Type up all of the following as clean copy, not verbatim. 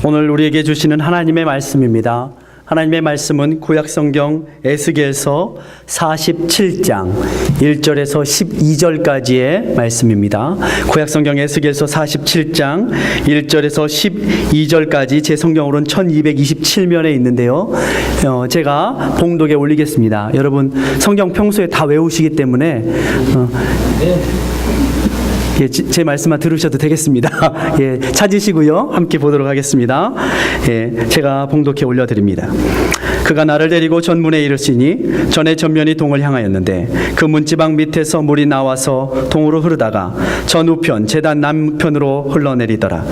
오늘 우리에게 주시는 하나님의 말씀입니다. 하나님의 말씀은 구약성경 에스겔서 47장 1절에서 12절까지의 말씀입니다. 구약성경 에스겔서 47장 1절에서 12절까지 제 성경으로는 1227면에 있는데요. 제가 봉독에 올리겠습니다. 여러분 성경 평소에 다 외우시기 때문에 제 말씀만 들으셔도 되겠습니다. 찾으시고요. 함께 보도록 하겠습니다. 제가 봉독해 올려드립니다. 그가 나를 데리고 전문에 이르시니 전에 전면이 동을 향하였는데 그 문지방 밑에서 물이 나와서 동으로 흐르다가 전우편 제단 남편으로 흘러내리더라.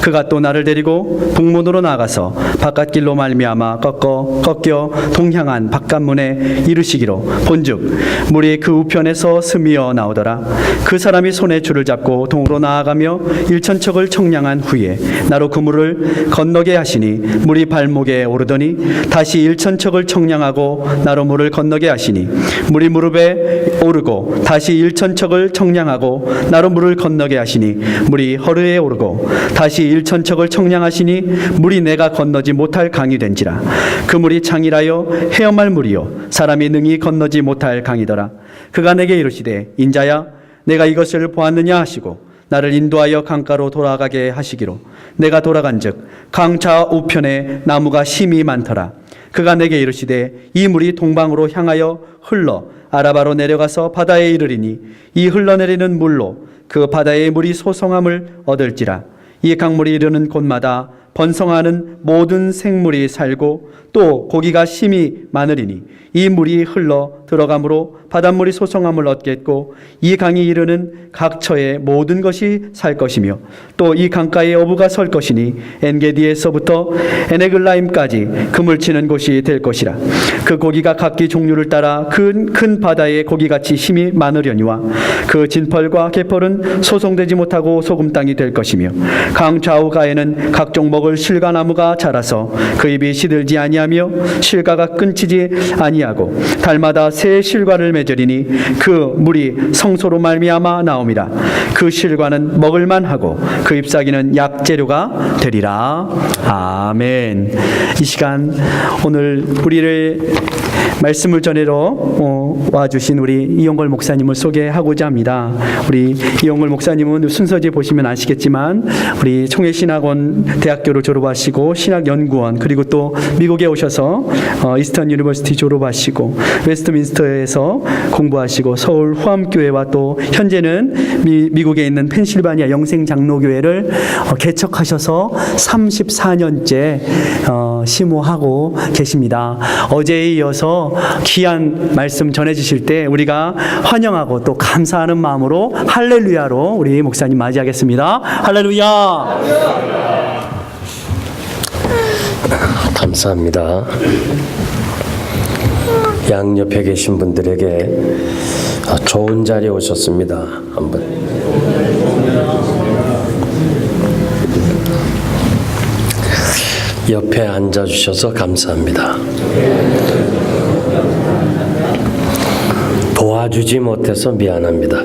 그가 또 나를 데리고 북문으로 나가서 바깥길로 말미암아 꺾여 동향한 바깥문에 이르시기로 본즉 물이 그 우편에서 스미어 나오더라. 그 사람이 손에 줄을 잡고 동으로 나아가며 일천척을 청량한 후에 나로 그 물을 건너게 하시니 물이 발목에 오르더니 다시 일천척을 청량하고 나로 물을 건너게 하시니 물이 무릎에 오르고 다시 일천척을 청량하고 나로 물을 건너게 하시니 물이 허리에 오르고 다시 일천척을 청량하시니 물이 내가 건너지 못할 강이 된지라. 그 물이 창이라여 헤엄할 물이요 사람이 능히 건너지 못할 강이더라. 그가 내게 이르시되 인자야 내가 이것을 보았느냐 하시고 나를 인도하여 강가로 돌아가게 하시기로 내가 돌아간즉 강 좌우편에 나무가 심이 많더라. 그가 내게 이르시되 이 물이 동방으로 향하여 흘러 아라바로 내려가서 바다에 이르리니 이 흘러내리는 물로 그 바다의 물이 소성함을 얻을지라. 이 강물이 이르는 곳마다 번성하는 모든 생물이 살고 또 고기가 심이 많으리니 이 물이 흘러 들어가므로 바닷물이 소성함을 얻겠고 이 강이 이르는 각 처의 모든 것이 살 것이며 또 이 강가에 어부가 설 것이니 엔게디에서부터 에네글라임까지 그물 치는 곳이 될 것이라. 그 고기가 각기 종류를 따라 큰 바다의 고기같이 힘이 많으려니와 그 진펄과 개펄은 소송되지 못하고 소금 땅이 될 것이며 강 좌우가에는 각종 먹을 실과나무가 자라서 그 잎이 시들지 아니하며 실과가 끊치지 아니하고 달마다 새 실과를 맺으리니 그 물이 성소로 말미암아 나옴이라. 그 실과는 먹을만하고 그 잎사귀는 약재료가 되리라. 아멘. 이 시간 오늘 우리를 말씀을 전해러 와주신 우리 이용걸 목사님을 소개하고자 합니다. 우리 이용걸 목사님은 순서지에 보시면 아시겠지만 우리 청해신학원 대학교를 졸업하시고 신학연구원 그리고 또 미국에 오셔서 이스턴 유니버시티 졸업하시고 웨스트민스터에서 공부하시고 서울 후암교회와 또 현재는 미국에 있는 펜실바니아 영생장로교회를 개척하셔서 34년째 심호하고 계십니다. 어제에 이어서 귀한 말씀 전해주실 때 우리가 환영하고 또 감사하는 마음으로 할렐루야로 우리 목사님 맞이하겠습니다. 할렐루야. 감사합니다. 양옆에 계신 분들에게 좋은 자리에 오셨습니다. 한번 옆에 앉아주셔서 감사합니다. 도와주지 못해서 미안합니다.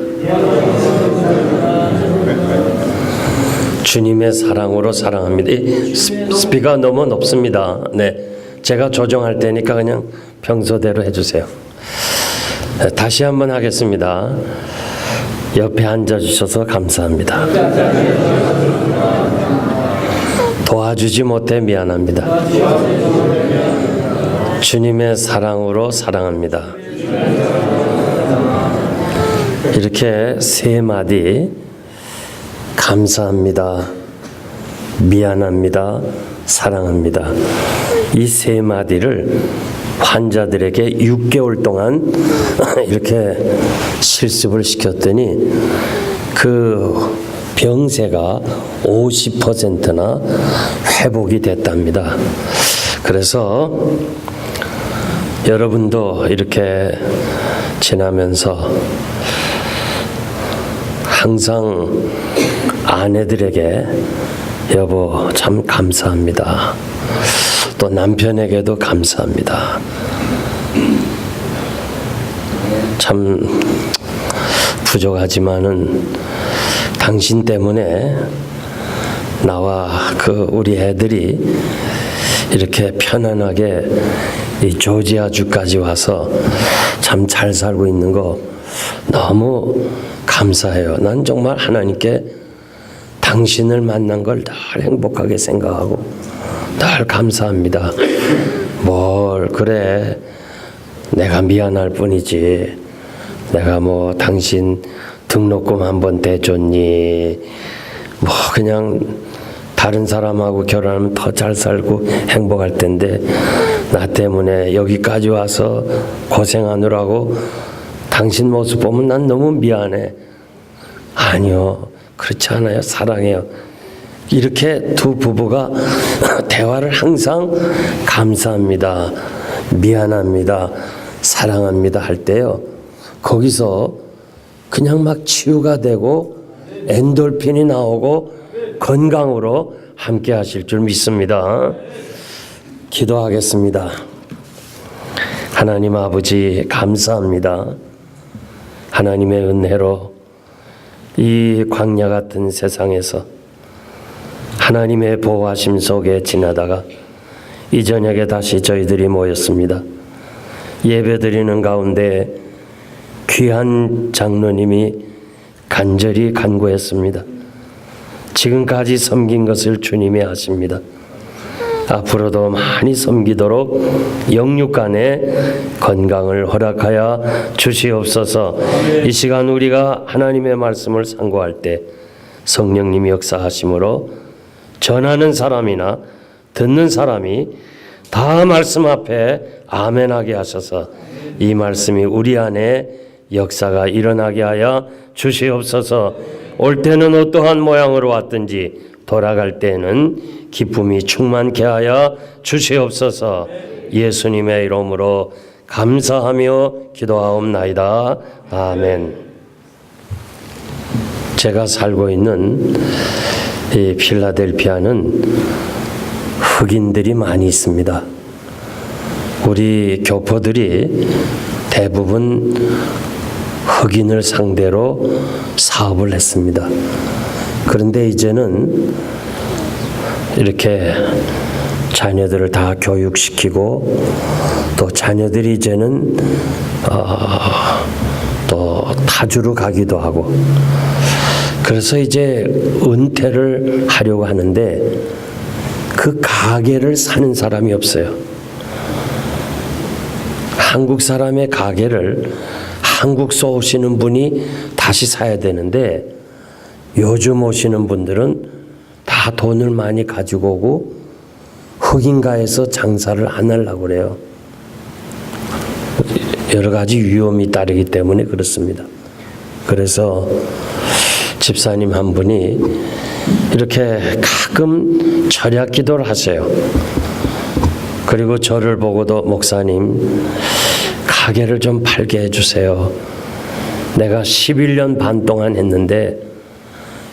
주님의 사랑으로 사랑합니다. 스피커가 너무 높습니다. 네, 제가 조정할 테니까 그냥 평소대로 해주세요. 다시 한번 하겠습니다. 옆에 앉아주셔서 감사합니다. 도와주지 못해 미안합니다. 주님의 사랑으로 사랑합니다. 이렇게 세 마디 감사합니다, 미안합니다, 사랑합니다. 이 세 마디를 환자들에게 6개월 동안 이렇게 실습을 시켰더니 그 병세가 50%나 회복이 됐답니다. 그래서 여러분도 이렇게 지나면서 항상 아내들에게 여보 참 감사합니다. 또 남편에게도 감사합니다. 참 부족하지만은 당신 때문에 나와 우리 애들이 이렇게 편안하게 이 조지아주까지 와서 참 잘 살고 있는 거 너무 감사해요. 난 정말 하나님께 당신을 만난 걸 늘 행복하게 생각하고 늘 감사합니다. 뭘 그래, 내가 미안할 뿐이지, 내가 뭐 당신 등록금 한번 대줬니, 뭐 그냥 다른 사람하고 결혼하면 더 잘 살고 행복할 텐데 나 때문에 여기까지 와서 고생하느라고 당신 모습 보면 난 너무 미안해. 아니요, 그렇지 않아요. 사랑해요. 이렇게 두 부부가 대화를 항상 감사합니다, 미안합니다, 사랑합니다 할 때요, 거기서 그냥 막 치유가 되고 엔돌핀이 나오고 건강으로 함께 하실 줄 믿습니다. 기도하겠습니다. 하나님 아버지, 감사합니다. 하나님의 은혜로 이 광야 같은 세상에서 하나님의 보호하심 속에 지나다가 이 저녁에 다시 저희들이 모였습니다. 예배드리는 가운데 귀한 장로님이 간절히 간구했습니다. 지금까지 섬긴 것을 주님이 아십니다. 앞으로도 많이 섬기도록 영육간의 건강을 허락하여 주시옵소서. 이 시간 우리가 하나님의 말씀을 상고할 때 성령님이 역사하심으로 전하는 사람이나 듣는 사람이 다 말씀 앞에 아멘하게 하셔서 이 말씀이 우리 안에 역사가 일어나게 하여 주시옵소서. 올 때는 어떠한 모양으로 왔든지 돌아갈 때는 기쁨이 충만케 하여 주시옵소서. 예수님의 이름으로 감사하며 기도하옵나이다. 아멘. 제가 살고 있는 이 필라델피아는 흑인들이 많이 있습니다. 우리 교포들이 대부분 흑인을 상대로 사업을 했습니다. 그런데 이제는 이렇게 자녀들을 다 교육시키고 또 자녀들이 이제는 또 타주로 가기도 하고 그래서 이제 은퇴를 하려고 하는데 그 가게를 사는 사람이 없어요. 한국 사람의 가게를 한국서 오시는 분이 다시 사야 되는데 요즘 오시는 분들은 다 돈을 많이 가지고 오고 흑인가에서 장사를 안 하려고 그래요. 여러 가지 위험이 따르기 때문에 그렇습니다. 그래서 집사님 한 분이 이렇게 가끔 철야 기도를 하세요. 그리고 저를 보고도 목사님 가게를 좀 팔게 해주세요. 내가 11년 반 동안 했는데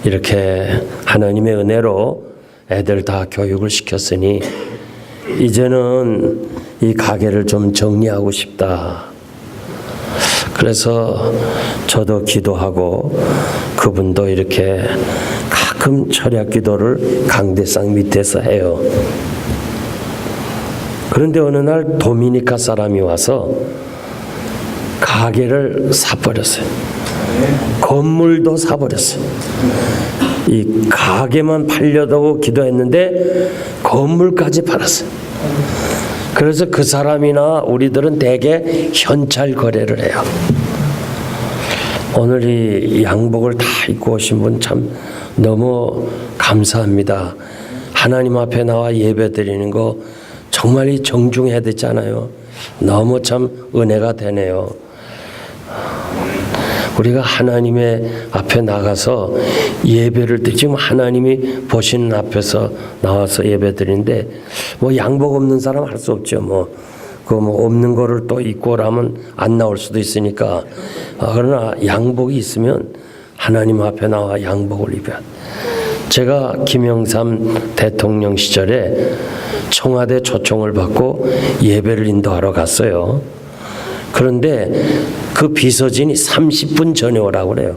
이렇게 하나님의 은혜로 애들 다 교육을 시켰으니 이제는 이 가게를 좀 정리하고 싶다. 그래서 저도 기도하고 그분도 이렇게 가끔 철야 기도를 강대상 밑에서 해요. 그런데 어느 날 도미니카 사람이 와서 가게를 사버렸어요. 건물도 사버렸어요. 이 가게만 팔려고 기도했는데 건물까지 팔았어요. 그래서 그 사람이나 우리들은 대개 현찰 거래를 해요. 오늘 이 양복을 다 입고 오신 분 참 너무 감사합니다. 하나님 앞에 나와 예배 드리는 거 정말 정중해야 되잖아요. 너무 참 은혜가 되네요. 우리가 하나님의 앞에 나가서 예배를 드리 지금 하나님이 보시는 앞에서 나와서 예배 드리는데 뭐 양복 없는 사람 할 수 없죠. 뭐 없는 거를 또 입고 오라면 안 나올 수도 있으니까 그러나 양복이 있으면 하나님 앞에 나와 양복을 입어야 돼. 제가 김영삼 대통령 시절에 청와대 초청을 받고 예배를 인도하러 갔어요. 그런데 그 비서진이 30분 전에 오라고 그래요.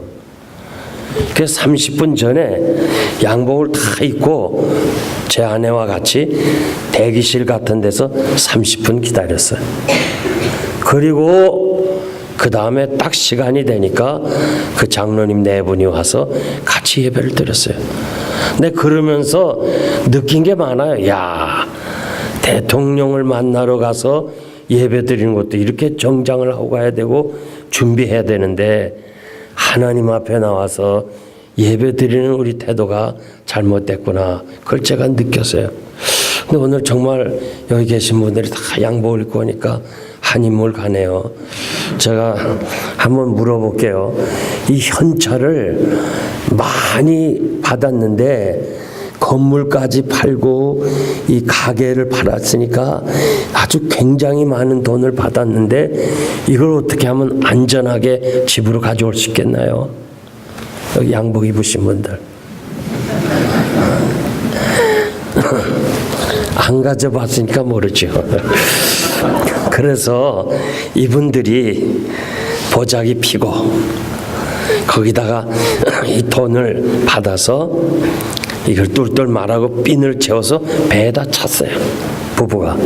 그 30분 전에 양복을 다 입고 제 아내와 같이 대기실 같은 데서 30분 기다렸어요. 그리고 그 다음에 딱 시간이 되니까 그 장로님 네 분이 와서 같이 예배를 드렸어요. 근데 그러면서 느낀 게 많아요. 야, 대통령을 만나러 가서 예배 드리는 것도 이렇게 정장을 하고 가야 되고 준비해야 되는데 하나님 앞에 나와서 예배 드리는 우리 태도가 잘못됐구나. 그걸 제가 느꼈어요. 근데 오늘 정말 여기 계신 분들이 다 양복을 입고 오니까 한인물 가네요. 제가 한번 물어볼게요. 이 현찰을 많이 받았는데 건물까지 팔고 이 가게를 팔았으니까 아주 굉장히 많은 돈을 받았는데 이걸 어떻게 하면 안전하게 집으로 가져올 수 있겠나요? 여기 양복 입으신 분들. 안 가져봤으니까 모르죠. 그래서 이분들이 보자기 피고 거기다가 이 돈을 받아서 이걸 똘똘 말하고 핀을 채워서 배에다 찼어요. 부부가.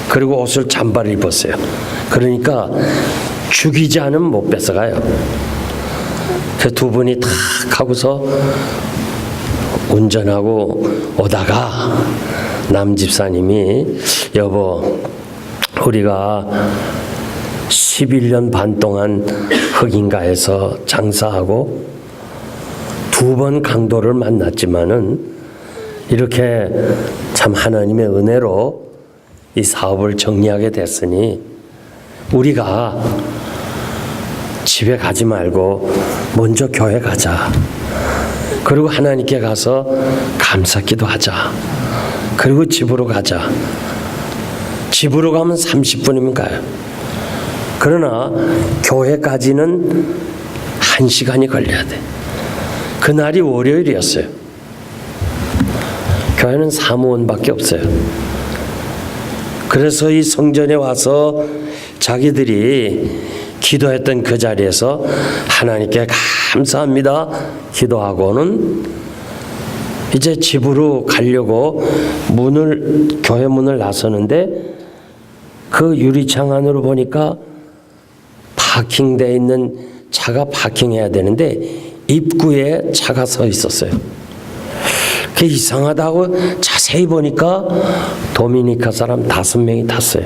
그리고 옷을 잠바를 입었어요. 그러니까 죽이지 않으면 못 뺏어가요. 그 두 분이 탁 하고서 운전하고 오다가 남 집사님이 여보 우리가 11년 반 동안 흑인가에서 장사하고 2번 강도를 만났지만은 이렇게 참 하나님의 은혜로 이 사업을 정리하게 됐으니 우리가 집에 가지 말고 먼저 교회 가자. 그리고 하나님께 가서 감사기도 하자. 그리고 집으로 가자. 집으로 가면 30분이면 가요. 그러나 교회까지는 1시간이 걸려야 돼. 그날이 월요일이었어요. 교회는 사무원밖에 없어요. 그래서 이 성전에 와서 자기들이 기도했던 그 자리에서 하나님께 감사합니다 기도하고는 이제 집으로 가려고 교회 문을 나서는데 그 유리창 안으로 보니까 파킹되어 있는 차가 파킹해야 되는데 입구에 차가 서 있었어요. 그게 이상하다고 자세히 보니까 도미니카 사람 5명이 탔어요.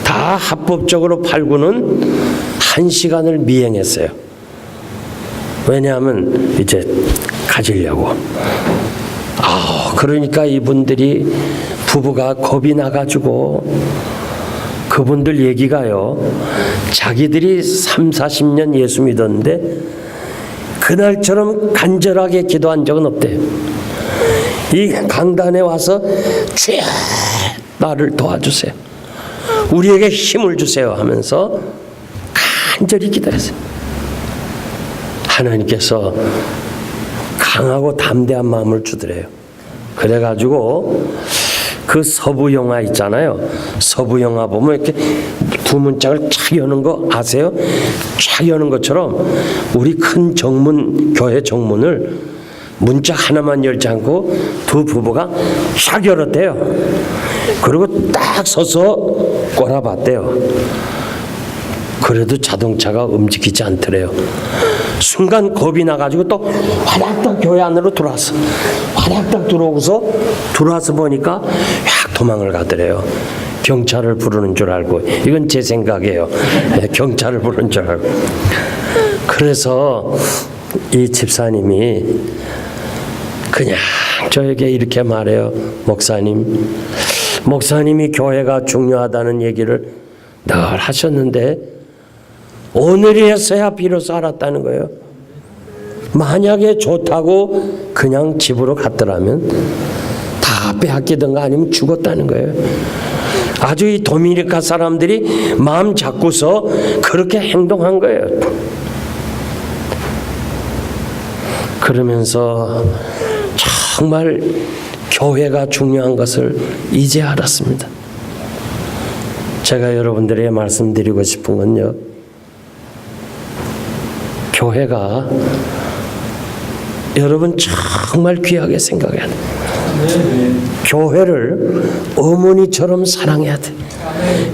다 합법적으로 팔고는 1시간을 미행했어요. 왜냐하면 이제 가지려고. 그러니까 이분들이 부부가 겁이 나가지고 그분들 얘기가요. 자기들이 30-40년 예수 믿었는데 그날처럼 간절하게 기도한 적은 없대요. 이 강단에 와서 주여 나를 도와주세요. 우리에게 힘을 주세요 하면서 간절히 기도했어요. 하나님께서 강하고 담대한 마음을 주더래요. 그래가지고 그 서부 영화 있잖아요. 서부 영화 보면 이렇게 두 문짝을 쫙 여는 거 아세요? 쫙 여는 것처럼 우리 큰 정문, 교회 정문을 문짝 하나만 열지 않고 두 부부가 쫙 열었대요. 그리고 딱 서서 꼬라봤대요. 그래도 자동차가 움직이지 않더래요. 순간 겁이 나가지고 또 화닥닥 교회 안으로 들어왔어. 화닥닥 들어와서 보니까 확 도망을 가더래요. 경찰을 부르는 줄 알고. 이건 제 생각이에요. 경찰을 부르는 줄 알고. 그래서 이 집사님이 그냥 저에게 이렇게 말해요. 목사님이 교회가 중요하다는 얘기를 늘 하셨는데 오늘이었어야 비로소 알았다는 거예요. 만약에 좋다고 그냥 집으로 갔더라면 다 빼앗기던가 아니면 죽었다는 거예요. 아주 이 도미니카 사람들이 마음 잡고서 그렇게 행동한 거예요. 그러면서 정말 교회가 중요한 것을 이제 알았습니다. 제가 여러분들에게 말씀드리고 싶은 건요. 교회가 여러분 정말 귀하게 생각해야 돼. 교회를 어머니처럼 사랑해야 돼.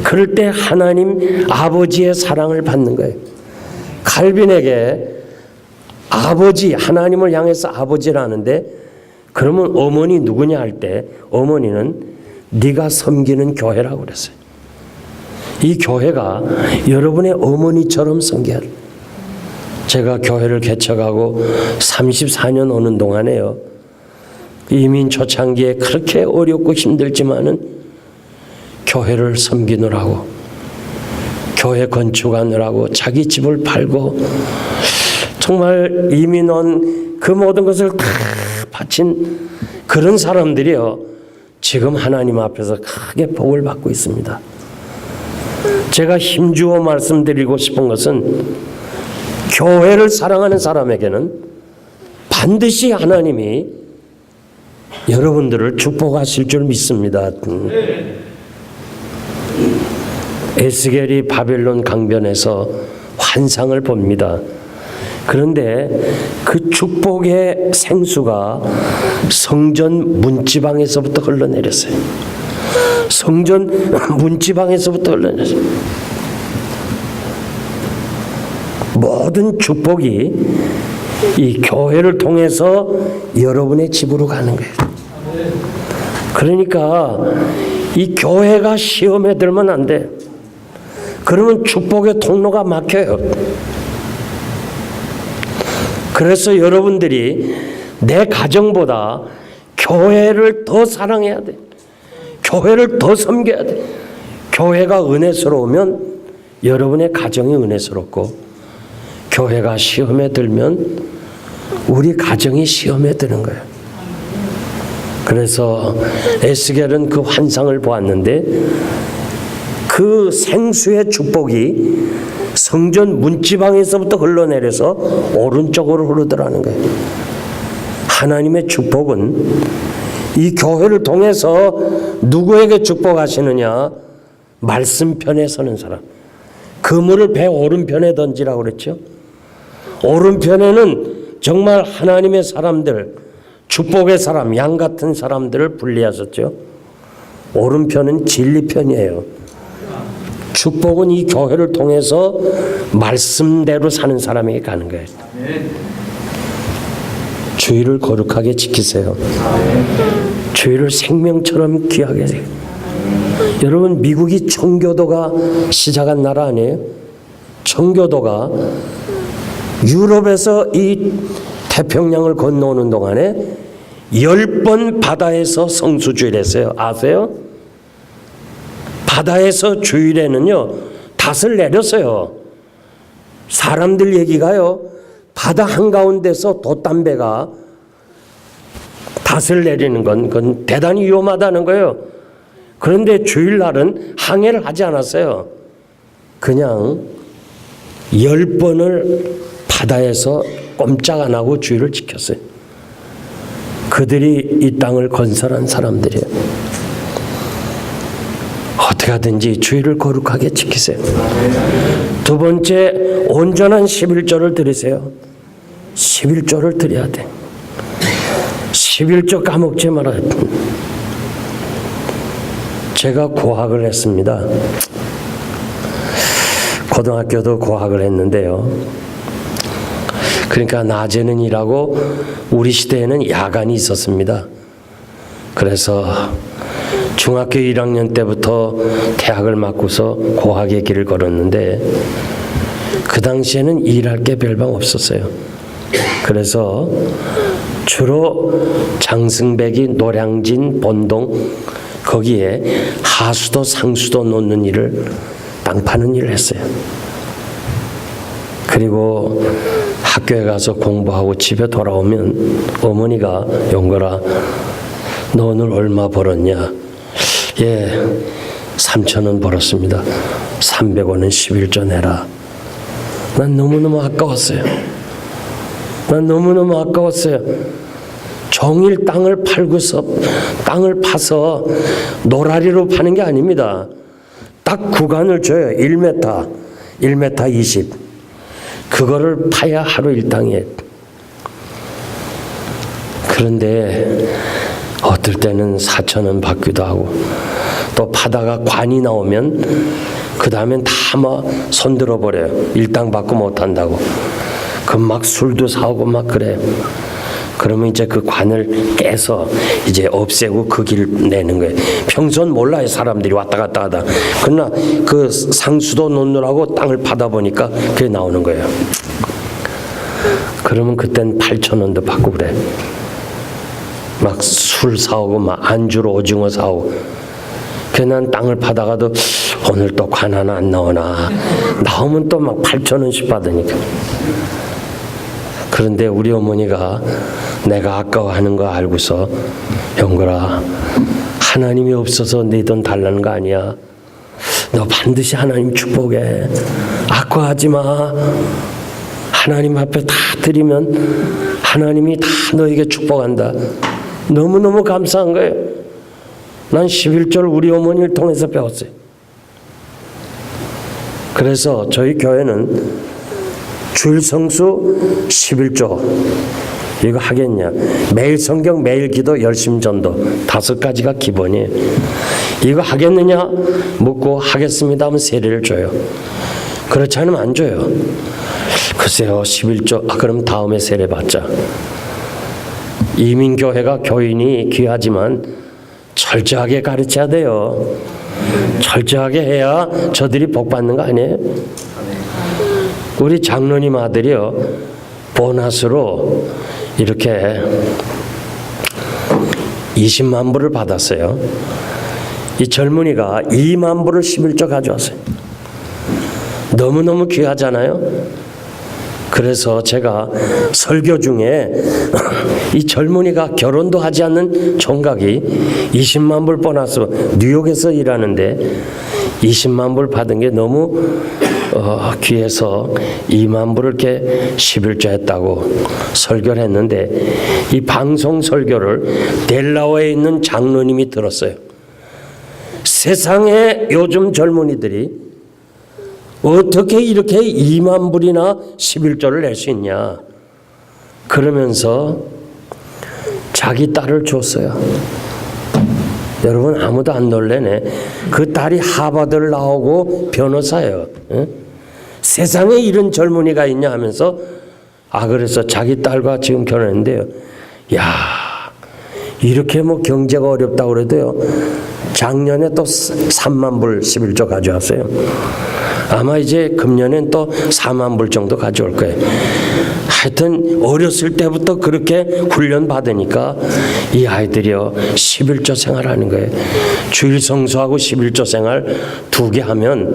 그럴 때 하나님 아버지의 사랑을 받는 거예요. 칼빈에게 아버지, 하나님을 향해서 아버지라는데 그러면 어머니 누구냐 할 때 어머니는 네가 섬기는 교회라고 그랬어요. 이 교회가 여러분의 어머니처럼 섬겨야 돼. 제가 교회를 개척하고 34년 오는 동안에요. 이민 초창기에 그렇게 어렵고 힘들지만은 교회를 섬기느라고, 교회 건축하느라고 자기 집을 팔고 정말 이민 온 그 모든 것을 다 바친 그런 사람들이요. 지금 하나님 앞에서 크게 복을 받고 있습니다. 제가 힘주어 말씀드리고 싶은 것은 교회를 사랑하는 사람에게는 반드시 하나님이 여러분들을 축복하실 줄 믿습니다. 에스겔이 바벨론 강변에서 환상을 봅니다. 그런데 그 축복의 생수가 성전 문지방에서부터 흘러내렸어요. 성전 문지방에서부터 흘러내렸어요. 모든 축복이 이 교회를 통해서 여러분의 집으로 가는 거예요. 그러니까 이 교회가 시험에 들면 안 돼. 그러면 축복의 통로가 막혀요. 그래서 여러분들이 내 가정보다 교회를 더 사랑해야 돼. 교회를 더 섬겨야 돼. 교회가 은혜스러우면 여러분의 가정이 은혜스럽고, 교회가 시험에 들면 우리 가정이 시험에 드는 거예요. 그래서 에스겔은 그 환상을 보았는데 그 생수의 축복이 성전 문지방에서부터 흘러내려서 오른쪽으로 흐르더라는 거예요. 하나님의 축복은 이 교회를 통해서 누구에게 축복하시느냐? 말씀편에 서는 사람. 그물을 배 오른편에 던지라고 그랬죠. 오른편에는 정말 하나님의 사람들, 축복의 사람, 양 같은 사람들을 분리하셨죠. 오른편은 진리편이에요. 축복은 이 교회를 통해서 말씀대로 사는 사람에게 가는 거예요. 주의를 거룩하게 지키세요. 주의를 생명처럼 귀하게 하세요. 여러분, 미국이 청교도가 시작한 나라 아니에요? 청교도가 유럽에서 이 태평양을 건너오는 동안에 10번 바다에서 성수주의를 했어요. 아세요? 바다에서 주일에는요, 닷을 내렸어요. 사람들 얘기가요, 바다 한가운데서 돛담배가 닷을 내리는 건 그건 대단히 위험하다는 거예요. 그런데 주일날은 항해를 하지 않았어요. 그냥 10번을 바다에서 꼼짝 안 하고 주의를 지켰어요. 그들이 이 땅을 건설한 사람들이에요. 어떻게 하든지 주의를 거룩하게 지키세요. 두 번째, 온전한 11조를 드리세요. 11조를 드려야 돼. 11조 까먹지 말아요. 제가 고학을 했습니다. 고등학교도 고학을 했는데요. 그러니까 낮에는 일하고 우리 시대에는 야간이 있었습니다. 그래서 중학교 1학년 때부터 대학을 맡고서 고학의 길을 걸었는데 그 당시에는 일할 게 별방 없었어요. 그래서 주로 장승배기, 노량진, 본동 거기에 하수도, 상수도 놓는 일을, 땅 파는 일을 했어요. 그리고 학교에 가서 공부하고 집에 돌아오면 어머니가, 용거라, 너 오늘 얼마 벌었냐? 예, 3,000원 벌었습니다. 300원은 11조 내라. 난 너무너무 아까웠어요. 난 너무너무 아까웠어요. 종일 땅을 팔고서, 땅을 파서 노라리로 파는 게 아닙니다. 딱 구간을 줘요. 1m, 1m 20. 그거를 파야 하루 일당에. 그런데 어떨 때는 4,000원 받기도 하고, 또 바다가 관이 나오면 그 다음엔 다 막 손들어 버려요. 일당 받고 못 한다고. 그 막 술도 사오고 막 그래요. 그러면 이제 그 관을 깨서 이제 없애고 그 길 내는 거예요. 평소는 몰라요, 사람들이 왔다 갔다 하다. 그러나 그 상수도 놓느라고 땅을 파다 보니까 그게 나오는 거예요. 그러면 그땐 8,000원도 받고 그래. 막 술 사오고 막 안주로 오징어 사오고. 그래서 난 땅을 파다가도 오늘 또 관 하나 안 나오나. 나오면 또 막 8,000원씩 받으니까. 그런데 우리 어머니가 내가 아까워하는 거 알고서, 영걸아, 하나님이 없어서 네 돈 달라는 거 아니야. 너 반드시 하나님 축복해. 아까워하지 마. 하나님 앞에 다 드리면 하나님이 다 너에게 축복한다. 너무너무 감사한 거예요. 난 11조를 우리 어머니를 통해서 배웠어요. 그래서 저희 교회는 주일 성수 11조 이거 하겠냐, 매일 성경 매일 기도 열심 전도 5가지가 기본이에요. 이거 하겠느냐 묻고 하겠습니다 하면 세례를 줘요. 그렇지 않으면 안 줘요. 글쎄요, 11조 그럼 다음에 세례 받자. 이민교회가 교인이 귀하지만 철저하게 가르쳐야 돼요. 철저하게 해야 저들이 복 받는 거 아니에요? 우리 장로님 아들이요, 보너스로 이렇게 20만 불을 받았어요. 이 젊은이가 2만 불을 11조 가져왔어요. 너무너무 귀하잖아요. 그래서 제가 설교 중에 이 젊은이가 결혼도 하지 않는 총각이 20만 불 보너스, 뉴욕에서 일하는데 20만 불 받은 게 너무 귀해서 2만 불을 이렇게 11조 했다고 설교를 했는데, 이 방송 설교를 델라와에 있는 장로님이 들었어요. 세상에 요즘 젊은이들이 어떻게 이렇게 2만 불이나 11조를 낼 수 있냐. 그러면서 자기 딸을 줬어요. 여러분 아무도 안 놀래네. 그 딸이 하버드를 나오고 변호사예요. 에? 세상에 이런 젊은이가 있냐 하면서, 그래서 자기 딸과 지금 결혼했는데요. 야, 이렇게 뭐 경제가 어렵다고 그래도요, 작년에 또 3만 불 11조 가져왔어요. 아마 이제 금년엔 또 4만 불 정도 가져올 거예요. 하여튼 어렸을 때부터 그렇게 훈련 받으니까 이 아이들이요 11조 생활하는 거예요. 주일 성수하고 11조 생활 2개 하면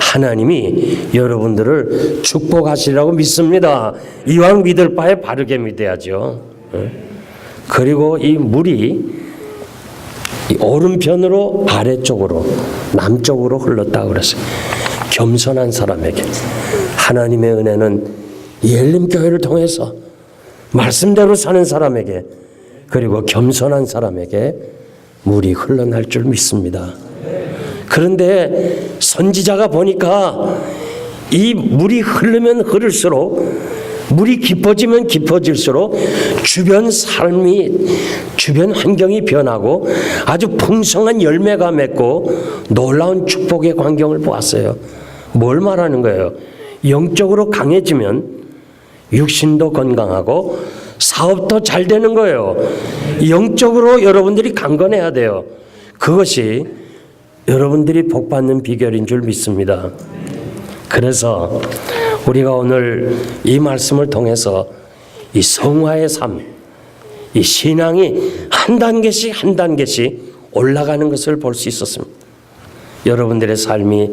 하나님이 여러분들을 축복하시라고 믿습니다. 이왕 믿을 바에 바르게 믿어야죠. 그리고 이 물이 오른편으로 아래쪽으로 남쪽으로 흘렀다고 그랬어요. 겸손한 사람에게 하나님의 은혜는 예림교회를 통해서 말씀대로 사는 사람에게, 그리고 겸손한 사람에게 물이 흘러날 줄 믿습니다. 그런데 선지자가 보니까 이 물이 흐르면 흐를수록, 물이 깊어지면 깊어질수록 주변 삶이, 주변 환경이 변하고 아주 풍성한 열매가 맺고 놀라운 축복의 광경을 보았어요. 뭘 말하는 거예요? 영적으로 강해지면 육신도 건강하고 사업도 잘 되는 거예요. 영적으로 여러분들이 강건해야 돼요. 그것이 여러분들이 복받는 비결인 줄 믿습니다. 그래서 우리가 오늘 이 말씀을 통해서 이 성화의 삶, 이 신앙이 한 단계씩 한 단계씩 올라가는 것을 볼 수 있었습니다. 여러분들의 삶이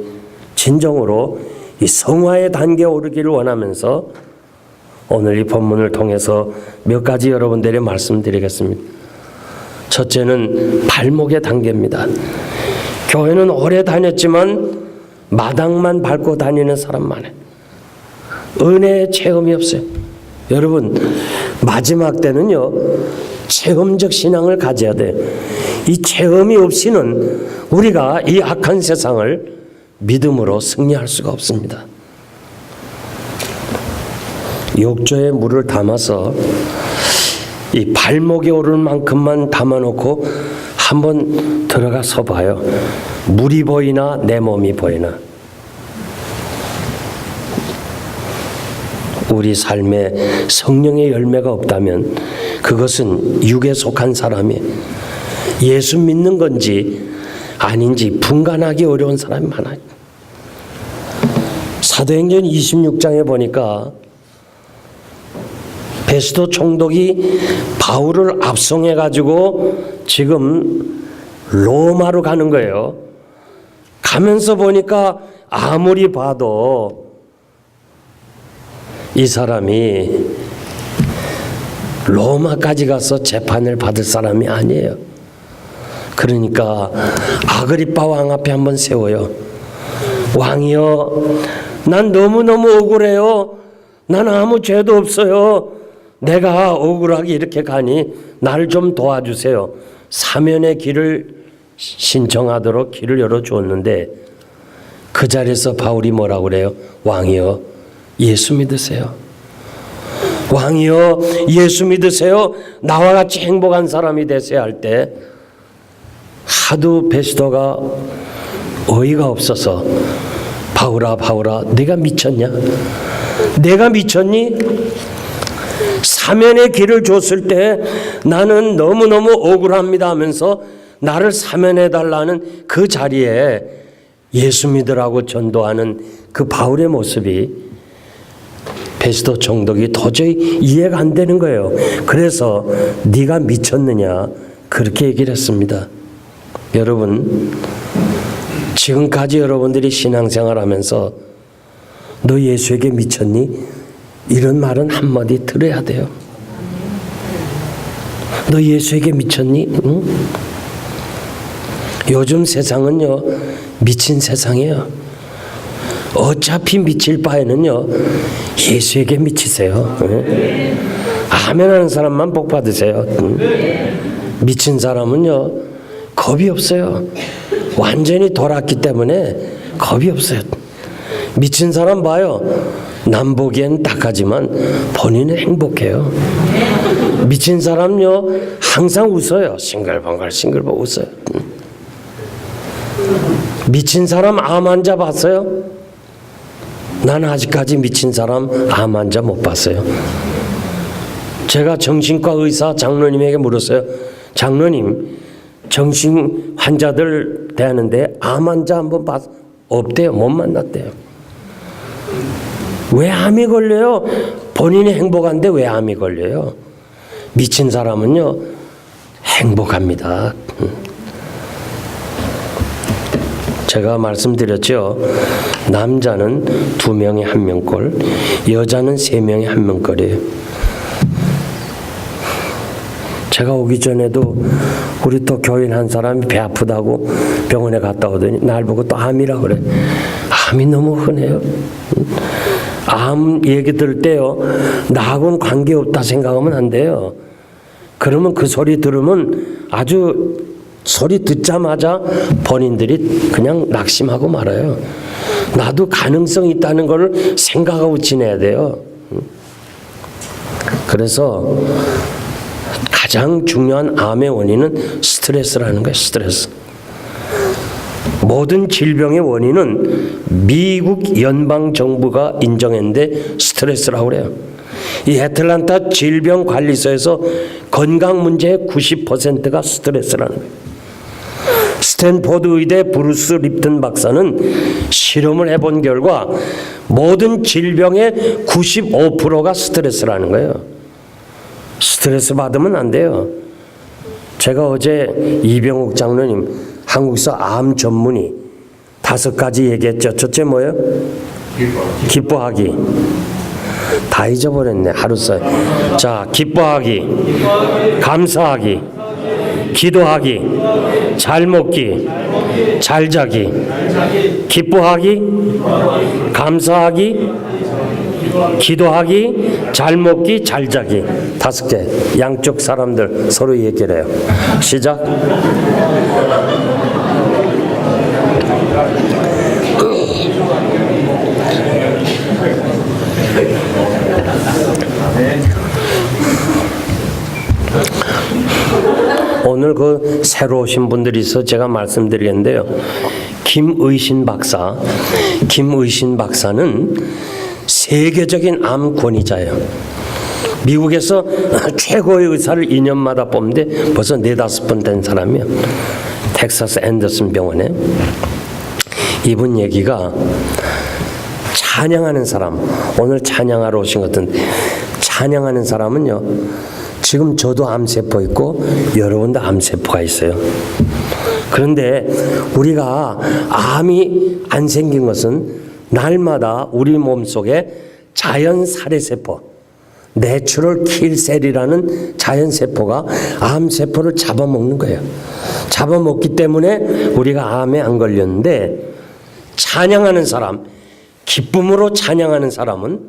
진정으로 이 성화의 단계에 오르기를 원하면서 오늘 이 본문을 통해서 몇 가지 여러분들에게 말씀드리겠습니다. 첫째는 발목의 단계입니다. 교회는 오래 다녔지만 마당만 밟고 다니는 사람 많아요. 은혜의 체험이 없어요. 여러분 마지막 때는요 체험적 신앙을 가져야 돼요. 이 체험이 없이는 우리가 이 악한 세상을 믿음으로 승리할 수가 없습니다. 욕조에 물을 담아서 이 발목에 오를 만큼만 담아놓고 한번 들어가 서 봐요. 물이 보이나 내 몸이 보이나. 우리 삶에 성령의 열매가 없다면 그것은 육에 속한 사람이 예수 믿는 건지 아닌지 분간하기 어려운 사람이 많아요. 사도행전 26장에 보니까 베스도 총독이 바울을 압송해 가지고 지금 로마로 가는 거예요. 가면서 보니까 아무리 봐도 이 사람이 로마까지 가서 재판을 받을 사람이 아니에요. 그러니까 아그리빠 왕 앞에 한번 세워요. 왕이여, 난 너무너무 억울해요. 난 아무 죄도 없어요. 내가 억울하게 이렇게 가니 나를 좀 도와주세요. 사면의 길을 신청하도록 길을 열어주었는데 그 자리에서 바울이 뭐라고 그래요? 왕이여, 예수 믿으세요. 왕이여, 예수 믿으세요. 나와 같이 행복한 사람이 되세요 할 때 하도 베스도가 어이가 없어서 바울아, 네가 미쳤냐? 내가 미쳤니? 사면의 길을 줬을 때 나는 너무너무 억울합니다 하면서 나를 사면해달라는 그 자리에 예수 믿으라고 전도하는 그 바울의 모습이 베스도 총독이 도저히 이해가 안 되는 거예요. 그래서 네가 미쳤느냐 그렇게 얘기를 했습니다. 여러분, 지금까지 여러분들이 신앙생활하면서 너 예수에게 미쳤니? 이런 말은 한마디 들어야 돼요. 너 예수에게 미쳤니? 응? 요즘 세상은요 미친 세상이에요. 어차피 미칠 바에는요 예수에게 미치세요. 응? 아멘 하는 사람만 복 받으세요. 응? 미친 사람은요 겁이 없어요. 완전히 돌았기 때문에 겁이 없어요. 미친 사람 봐요. 남 보기엔 딱하지만 본인은 행복해요. 미친 사람요 항상 웃어요. 싱글벙글 웃어요. 미친 사람 암 환자 봤어요? 나는 아직까지 미친 사람 암 환자 못 봤어요. 제가 정신과 의사 장로님에게 물었어요. 장로님, 정신 환자들 대하는데 암 환자 한번 봤어요? 없대요. 못 만났대요. 왜 암이 걸려요? 본인이 행복한데 왜 암이 걸려요? 미친 사람은요 행복합니다. 제가 말씀드렸죠. 남자는 2명에 1명꼴, 여자는 3명에 1명꼴이에요. 제가 오기 전에도 우리 또 교인 한 사람이 배 아프다고 병원에 갔다 오더니 날 보고 또 암이라 그래. 암이 너무 흔해요. 암 얘기 들을 때요 나하고는 관계없다 생각하면 안 돼요. 그러면 그 소리 들으면 아주 소리 듣자마자 본인들이 그냥 낙심하고 말아요. 나도 가능성이 있다는 걸 생각하고 지내야 돼요. 그래서 가장 중요한 암의 원인은 스트레스라는 거예요. 스트레스. 모든 질병의 원인은 미국 연방정부가 인정했는데 스트레스라고 그래요. 이 애틀란타 질병관리소에서 건강 문제의 90%가 스트레스라는 거예요. 스탠포드 의대 브루스 립튼 박사는 실험을 해본 결과 모든 질병의 95%가 스트레스라는 거예요. 스트레스 받으면 안 돼요. 제가 어제 이병욱 장로님 한국에서 암 전문의 5가지 얘기했죠. 첫째 뭐예요? 기뻐하기. 다 잊어버렸네 하루 사이. 자, 기뻐하기, 감사하기, 기도하기, 잘 먹기, 잘 자기. 기뻐하기, 감사하기, 기도하기, 잘 먹기, 잘 자기. 5개. 양쪽 사람들 서로 얘기를 해요. 시작. 오신 분들이 있어 제가 말씀드리겠는데요. 김의신 박사는 세계적인 암 권위자예요. 미국에서 최고의 의사를 2년마다 뽑는데 벌써 4-5번 된 사람이에요. 텍사스 앤더슨 병원에. 이분 얘기가 찬양하는 사람, 오늘 찬양하러 오신 것 같은데 찬양하는 사람은요, 지금 저도 암세포 있고 여러분도 암세포가 있어요. 그런데 우리가 암이 안 생긴 것은 날마다 우리 몸속에 자연 살해세포, 내추럴 킬셀이라는 자연세포가 암세포를 잡아먹는 거예요. 잡아먹기 때문에 우리가 암에 안 걸렸는데, 찬양하는 사람, 기쁨으로 찬양하는 사람은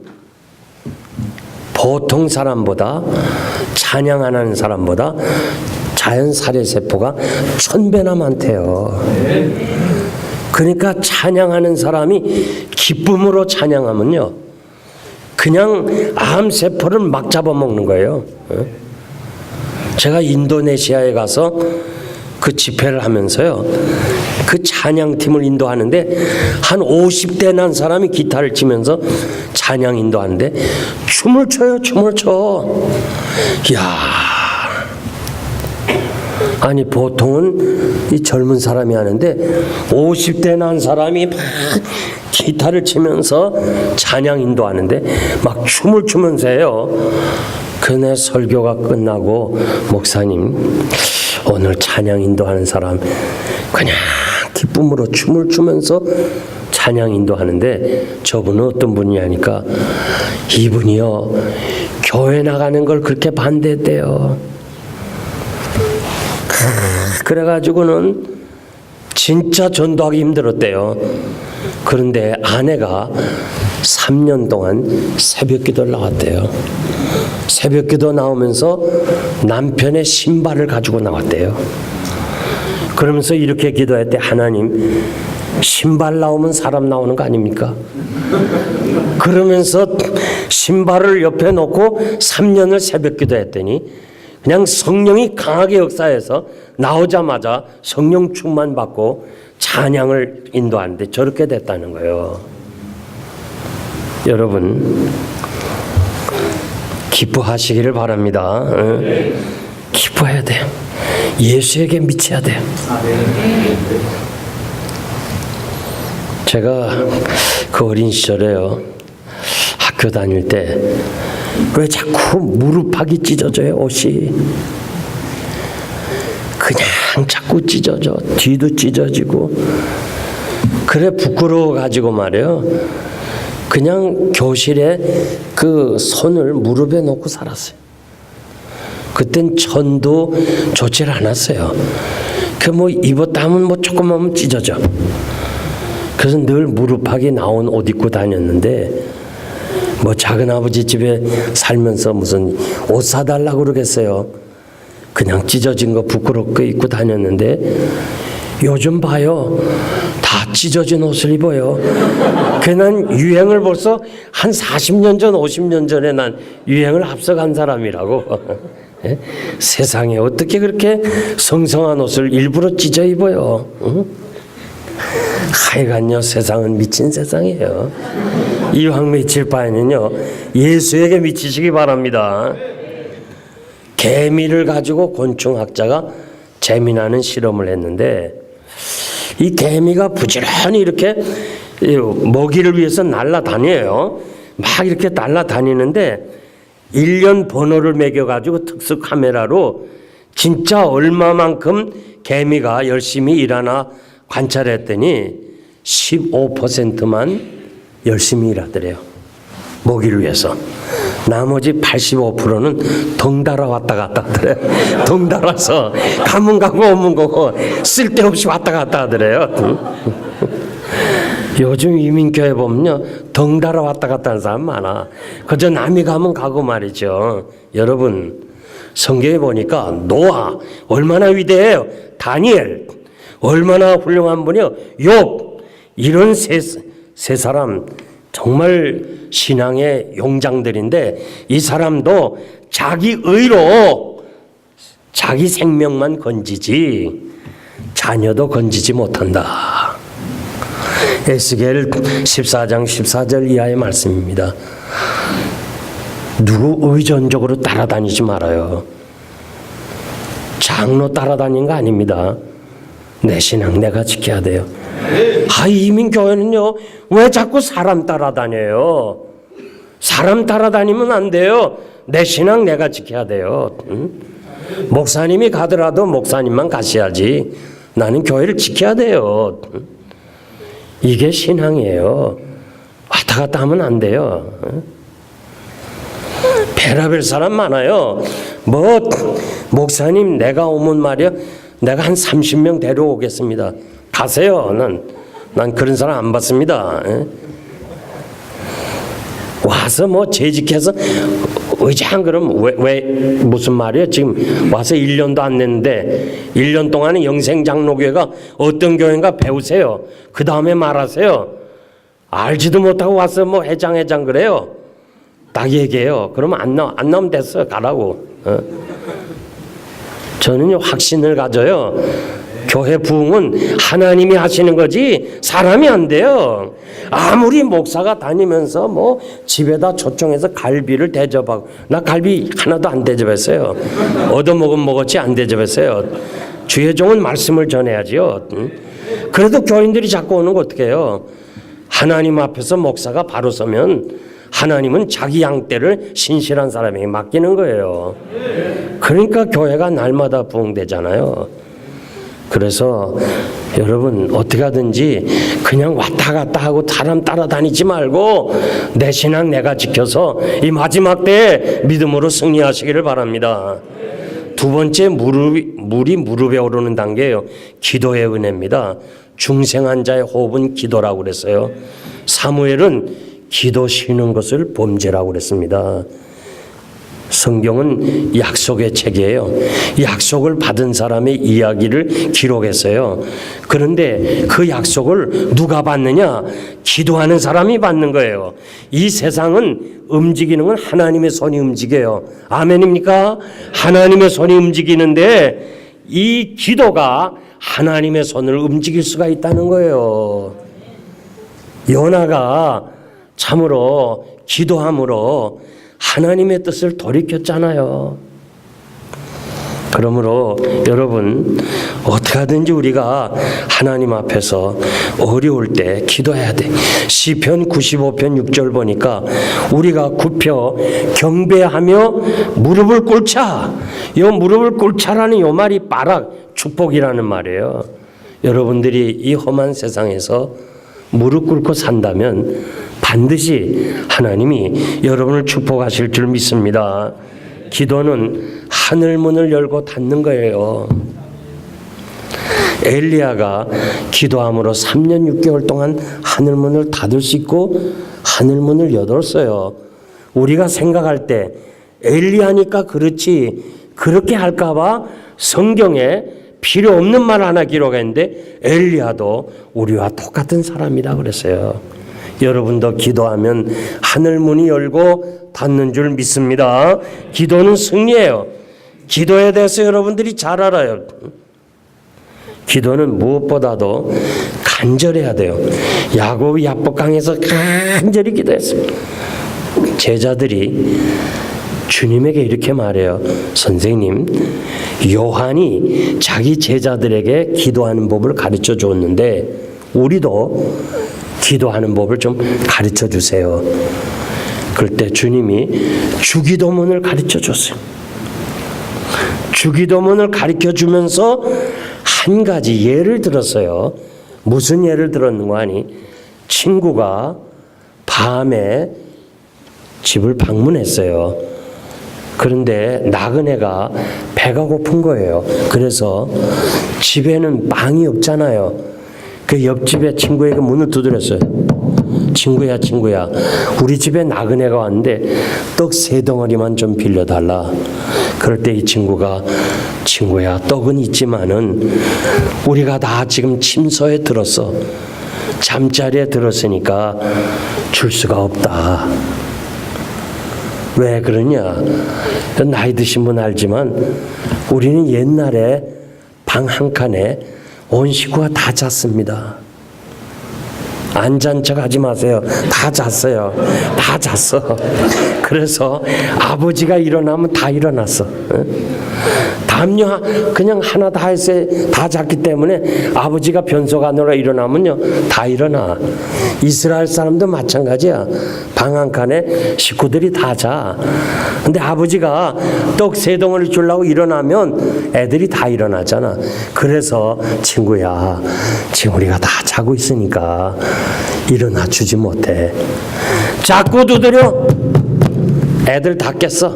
보통 사람보다, 찬양 안 하는 사람보다 자연 살해세포가 1000배나 많대요. 그러니까 찬양하는 사람이 기쁨으로 찬양하면요, 그냥 암세포를 막 잡아먹는 거예요. 제가 인도네시아에 가서 그 집회를 하면서요, 그 찬양팀을 인도하는데 한 50대 난 사람이 기타를 치면서 찬양 인도하는데 춤을 춰요. 이야, 아니 보통은 이 젊은 사람이 하는데 50대 난 사람이 막 기타를 치면서 찬양 인도하는데 막 춤을 추면서 해요. 그날 설교가 끝나고, 목사님, 오늘 찬양 인도하는 사람 그냥 기쁨으로 춤을 추면서 찬양 인도하는데 저분은 어떤 분이냐니까, 이분이요, 교회 나가는 걸 그렇게 반대했대요. 그래가지고는 진짜 전도하기 힘들었대요. 그런데 아내가 3년 동안 새벽기도를 나왔대요. 새벽기도 나오면서 남편의 신발을 가지고 나왔대요. 그러면서 이렇게 기도했대. 하나님, 신발 나오면 사람 나오는 거 아닙니까? 그러면서 신발을 옆에 놓고 3년을 새벽기도 했더니 그냥 성령이 강하게 역사해서 나오자마자 성령 충만 받고 찬양을 인도하는데 저렇게 됐다는 거예요. 여러분, 기뻐하시기를 바랍니다. 기뻐해야 돼요. 예수에게 미쳐야 돼요. 제가 그 어린 시절에요, 학교 다닐 때 왜 자꾸 무릎팍이 찢어져요, 옷이. 그냥 자꾸 찢어져. 뒤도 찢어지고. 그래 부끄러워가지고 말이에요, 그냥 교실에 그 손을 무릎에 놓고 살았어요. 그땐 천도 좋지를 않았어요. 그 뭐 입었다 하면 뭐 조금만 찢어져. 그래서 늘 무릎팍이 나온 옷 입고 다녔는데, 뭐 작은아버지 집에 살면서 무슨 옷 사달라고 그러겠어요. 그냥 찢어진 거 부끄럽게 입고 다녔는데, 요즘 봐요, 다 찢어진 옷을 입어요. 난 유행을 벌써 한 40년 전, 50년 전에 난 유행을 앞서간 사람이라고. 세상에 어떻게 그렇게 성성한 옷을 일부러 찢어 입어요? 하여간요, 세상은 미친 세상이에요. 이왕 미칠 바에는요, 예수에게 미치시기 바랍니다. 개미를 가지고 곤충학자가 재미나는 실험을 했는데, 이 개미가 부지런히 이렇게 먹이를 위해서 날아다녀요. 막 이렇게 날아다니는데 1년 번호를 매겨가지고 특수 카메라로 진짜 얼마만큼 개미가 열심히 일하나 관찰했더니 15%만 열심히 일하더래요. 먹이를 위해서. 나머지 85%는 덩달아 왔다 갔다 하더래요. 덩달아서 가면 가고 오면 가고 쓸데없이 왔다 갔다 하더래요. 요즘 이민교회 보면요, 덩달아 왔다 갔다 하는 사람 많아. 그저 남이 가면 가고 말이죠. 여러분, 성경에 보니까 노아 얼마나 위대해요. 다니엘 얼마나 훌륭한 분이요. 욥, 이런 세 사람 정말 신앙의 용장들인데, 이 사람도 자기 의로 자기 생명만 건지지 자녀도 건지지 못한다. 에스겔 14장 14절 이하의 말씀입니다. 누구 의존적으로 따라다니지 말아요. 장로 따라다니는 거 아닙니다. 내 신앙 내가 지켜야 돼요. 이민교회는요, 왜 자꾸 사람 따라다녀요? 사람 따라다니면 안 돼요. 내 신앙 내가 지켜야 돼요. 응? 목사님이 가더라도 목사님만 가셔야지. 나는 교회를 지켜야 돼요. 이게 신앙이에요. 왔다 갔다 하면 안 돼요. 별의별 사람 많아요. 목사님 내가 오면 말이야, 내가 한 30명 데려오겠습니다. 가세요. 난 그런 사람 안 받습니다. 와서 재직해서 의장 그럼 왜 무슨 말이에요? 지금 와서 1년도 안 됐는데 1년 동안은 영생장로교회가 어떤 교회인가 배우세요. 그 다음에 말하세요. 알지도 못하고 와서 회장 그래요. 딱 얘기해요. 그러면 안 나오면 됐어. 가라고. 저는 확신을 가져요. 교회 부흥은 하나님이 하시는 거지 사람이 안 돼요. 아무리 목사가 다니면서 집에다 초청해서 갈비를 대접하고, 나 갈비 하나도 안 대접했어요. 얻어먹으면 먹었지 안 대접했어요. 주의 종은 말씀을 전해야지요. 그래도 교인들이 자꾸 오는 거 어떻게 해요? 하나님 앞에서 목사가 바로 서면 하나님은 자기 양떼를 신실한 사람에게 맡기는 거예요. 그러니까 교회가 날마다 부흥되잖아요. 그래서 여러분 어떻게 하든지 그냥 왔다 갔다 하고 사람 따라다니지 말고 내 신앙 내가 지켜서 이 마지막 때에 믿음으로 승리하시기를 바랍니다. 두 번째, 물이 무릎에 오르는 단계예요. 기도의 은혜입니다. 중생한 자의 호흡은 기도라고 그랬어요. 사무엘은 기도 쉬는 것을 범죄라고 그랬습니다. 성경은 약속의 책이에요. 약속을 받은 사람의 이야기를 기록했어요. 그런데 그 약속을 누가 받느냐? 기도하는 사람이 받는 거예요. 이 세상은 움직이는 건 하나님의 손이 움직여요. 아멘입니까? 하나님의 손이 움직이는데 이 기도가 하나님의 손을 움직일 수가 있다는 거예요. 요나가 참으로 기도함으로 하나님의 뜻을 돌이켰잖아요. 그러므로 여러분 어떻게 하든지 우리가 하나님 앞에서 어려울 때 기도해야 돼. 시편 95편 6절 보니까 우리가 굽혀 경배하며 무릎을 꿇자. 이 무릎을 꿇자라는 요 말이 바락 축복이라는 말이에요. 여러분들이 이 험한 세상에서 무릎 꿇고 산다면 반드시 하나님이 여러분을 축복하실 줄 믿습니다. 기도는 하늘 문을 열고 닫는 거예요. 엘리야가 기도함으로 3년 6개월 동안 하늘 문을 닫을 수 있고 하늘 문을 열었어요. 우리가 생각할 때 엘리야니까 그렇지 그렇게 할까 봐 성경에 필요 없는 말 하나 기록했는데 엘리야도 우리와 똑같은 사람이다 그랬어요. 여러분도 기도하면 하늘 문이 열고 닫는 줄 믿습니다. 기도는 승리예요. 기도에 대해서 여러분들이 잘 알아요. 기도는 무엇보다도 간절해야 돼요. 야곱이 야복강에서 간절히 기도했습니다. 제자들이 주님에게 이렇게 말해요. 선생님, 요한이 자기 제자들에게 기도하는 법을 가르쳐 줬는데 우리도 기도하는 법을 좀 가르쳐 주세요. 그럴 때 주님이 주기도문을 가르쳐 줬어요. 주기도문을 가르쳐 주면서 한 가지 예를 들었어요. 무슨 예를 들었는가 하니 친구가 밤에 집을 방문했어요. 그런데 나그네가 배가 고픈 거예요. 그래서 집에는 빵이 없잖아요. 그 옆집에 친구에게 문을 두드렸어요. 친구야, 우리 집에 나그네가 왔는데 떡 3덩어리만 좀 빌려달라. 그럴 때 이 친구가 친구야, 떡은 있지만은 우리가 다 지금 침소에 들었어. 잠자리에 들었으니까 줄 수가 없다. 왜 그러냐? 나이 드신 분 알지만 우리는 옛날에 방 한 칸에 온 식구가 다 잤습니다. 안 잔 척 하지 마세요. 다 잤어요. 다 잤어. 그래서 아버지가 일어나면 다 일어났어. 담요 그냥 하나 다 했어요. 다 잤기 때문에 아버지가 변속안으로 일어나면요 다 일어나. 이스라엘 사람도 마찬가지야. 방 한 칸에 식구들이 다 자. 근데 아버지가 떡 3덩어리 주려고 일어나면 애들이 다 일어나잖아. 그래서 친구야, 지금 우리가 다 자고 있으니까 일어나 주지 못해. 자꾸 두드려. 애들 다 깼어.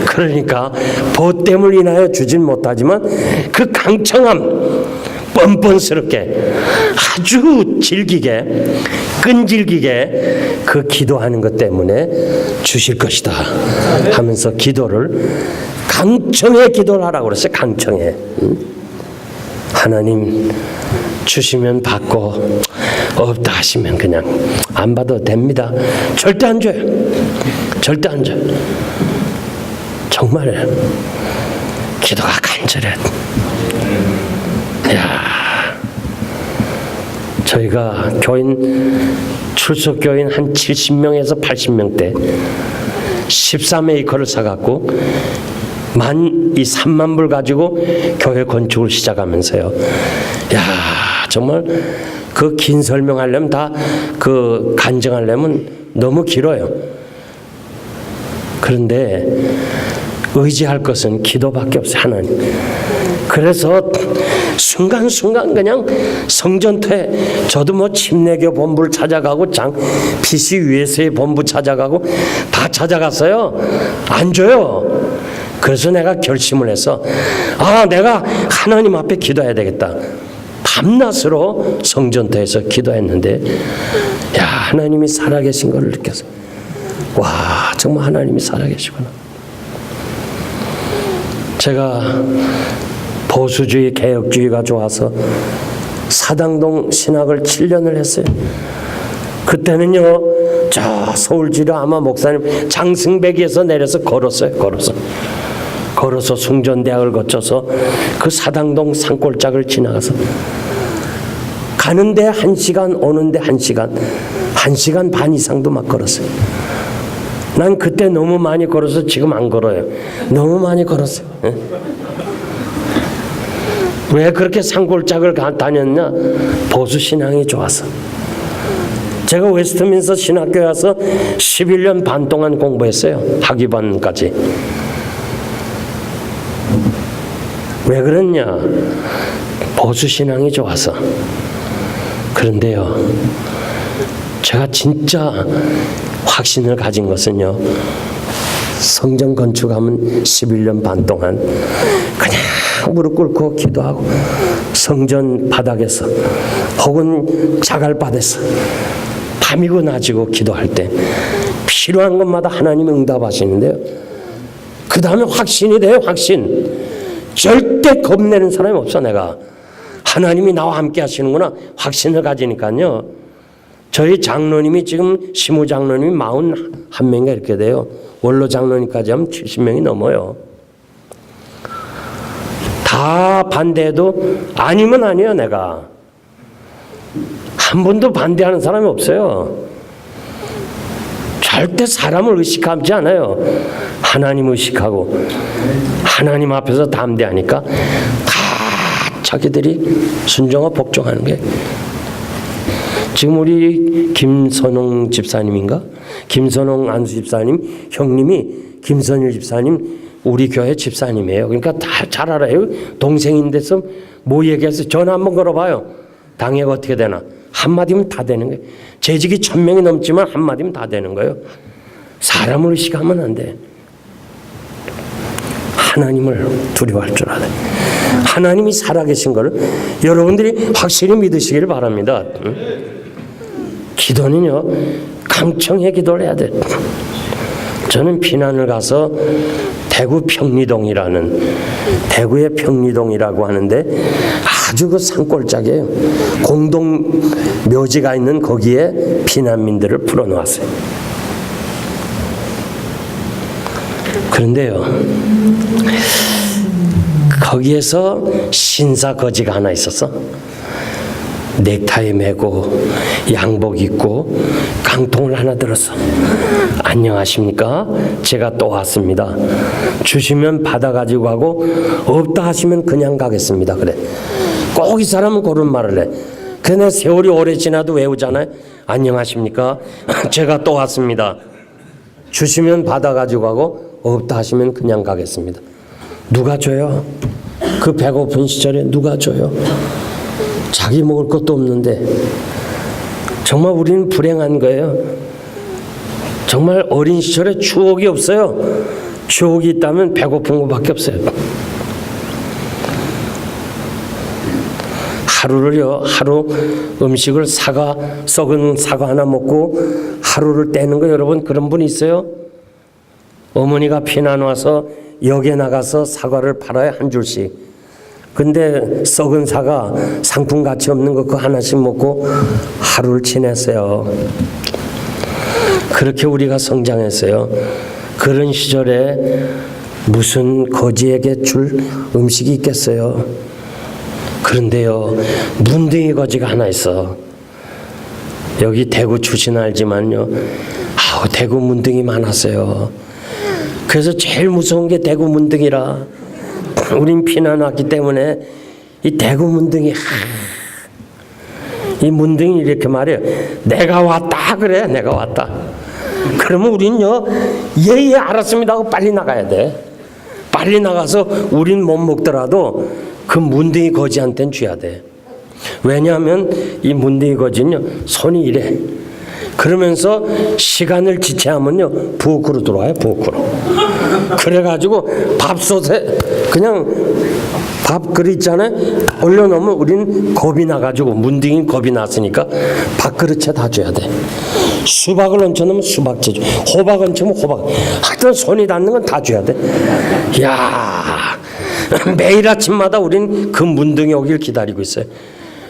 그러니까 보탬을 인하여 주진 못하지만 그 강청함, 뻔뻔스럽게 아주 질기게 끈질기게 그 기도하는 것 때문에 주실 것이다 하면서 기도를 강청에 기도를 하라고 그랬어요. 강청에. 하나님 주시면 받고 없다 하시면 그냥 안 받아도 됩니다. 절대 안 줘요. 절대 안 줘요. 정말 기도가 간절해. 저희가 교인 출석 교인 한 70명에서 80명대 13에이커를 사갖고 이 3만 불 가지고 교회 건축을 시작하면서요. 정말 그 긴 설명하려면 다 그 간증하려면 너무 길어요. 그런데 의지할 것은 기도밖에 없어요. 하나님. 그래서 순간순간 그냥 성전터에 저도 뭐 침례교 본부를 찾아가고 PC USA의 본부 찾아가고 다 찾아갔어요. 안 줘요. 그래서 내가 결심을 해서 내가 하나님 앞에 기도해야 되겠다. 밤낮으로 성전터에서 기도했는데 하나님이 살아계신 걸 느꼈어요. 와, 정말 하나님이 살아계시구나. 제가 보수주의 개혁주의가 좋아서 사당동 신학을 7년을 했어요. 그때는요 저 서울지로 아마 목사님 장승배기에서 내려서 걸었어요. 걸어서 숭전대학을 거쳐서 그 사당동 산골짜기를 지나가서 가는데 1시간 오는데 1시간 1시간 반 이상도 막 걸었어요. 난 그때 너무 많이 걸어서 지금 안 걸어요. 너무 많이 걸었어요. 왜 그렇게 산골짜기를 다녔냐? 보수 신앙이 좋아서. 제가 웨스트민스터 신학교에 와서 11년 반 동안 공부했어요. 학위반까지. 왜 그랬냐? 보수 신앙이 좋아서. 그런데요, 제가 진짜 확신을 가진 것은요, 성전 건축하면 11년 반 동안 그냥 무릎 꿇고 기도하고 성전 바닥에서 혹은 자갈밭에서 밤이고 낮이고 기도할 때 필요한 것마다 하나님이 응답하시는데요. 그 다음에 확신이 돼요. 확신. 절대 겁내는 사람이 없어. 내가 하나님이 나와 함께 하시는구나 확신을 가지니까요. 저희 장로님이 지금 시무 장로님이 41명인가 이렇게 돼요. 원로 장로님까지 하면 70명이 넘어요. 다 반대해도 아니면 아니에요. 내가 한 번도 반대하는 사람이 없어요. 절대 사람을 의식하지 않아요. 하나님 의식하고 하나님 앞에서 담대하니까 다 자기들이 순종하고 복종하는 게. 지금 우리 김선홍 집사님인가? 김선홍 안수 집사님 형님이 김선일 집사님 우리 교회 집사님이에요. 그러니까 다 잘 알아요. 동생인데서 뭐 얘기해서 전화 한번 걸어봐요. 당회가 어떻게 되나. 한마디면 다 되는 거예요. 재직이 1000명이 넘지만 한마디면 다 되는 거예요. 사람을 의식하면 안 돼. 하나님을 두려워할 줄 알아요. 하나님이 살아계신 걸 여러분들이 확실히 믿으시기를 바랍니다. 기도는요, 강청의 기도를 해야 돼. 저는 피난을 가서 대구 평리동이라는 대구의 평리동이라고 하는데 아주 그 산골짜기에요. 공동 묘지가 있는 거기에 피난민들을 풀어놓았어요. 그런데요, 거기에서 신사 거지가 하나 있었어. 넥타이 매고 양복 입고 깡통을 하나 들었어. 안녕하십니까? 제가 또 왔습니다. 주시면 받아가지고 가고 없다 하시면 그냥 가겠습니다. 그래. 꼭 이 사람은 그런 말을 해. 그네 세월이 오래 지나도 외우잖아요. 안녕하십니까? 제가 또 왔습니다. 주시면 받아가지고 가고 없다 하시면 그냥 가겠습니다. 누가 줘요? 그 배고픈 시절에 누가 줘요? 자기 먹을 것도 없는데. 정말 우리는 불행한 거예요. 정말 어린 시절에 추억이 없어요. 추억이 있다면 배고픈 것밖에 없어요. 하루 음식을 썩은 사과 하나 먹고 하루를 떼는 거 여러분 그런 분 있어요? 어머니가 피난 와서 역에 나가서 사과를 팔아요, 한 줄씩. 근데 썩은 사과 상품 가치 없는 거 그거 하나씩 먹고 하루를 지냈어요. 그렇게 우리가 성장했어요. 그런 시절에 무슨 거지에게 줄 음식이 있겠어요. 그런데요, 문둥이 거지가 하나 있어. 여기 대구 출신 알지만요, 대구 문둥이 많았어요. 그래서 제일 무서운 게 대구 문둥이라. 우린 피난 왔기 때문에 이 대구 문둥이, 이 문둥이 이렇게 말해요. 내가 왔다 그래, 내가 왔다. 그러면 우린요, 예 알았습니다 하고 빨리 나가야 돼. 빨리 나가서 우린 못 먹더라도 그 문둥이 거지한테는 줘야 돼. 왜냐하면 이 문둥이 거지는요, 손이 이래. 그러면서 시간을 지체하면요, 부엌으로 들어와요, 부엌으로. 그래가지고 밥솥에 그냥 밥 그릇 있잖아요, 올려놓으면 우린 겁이 나가지고, 문둥이는 겁이 났으니까 밥그릇에 다 줘야 돼. 수박을 얹혀놓으면 수박채 줘. 호박 얹혀놓으면 호박. 하여튼 손이 닿는 건 다 줘야 돼. 이야, 매일 아침마다 우린 그 문둥이 오길 기다리고 있어요.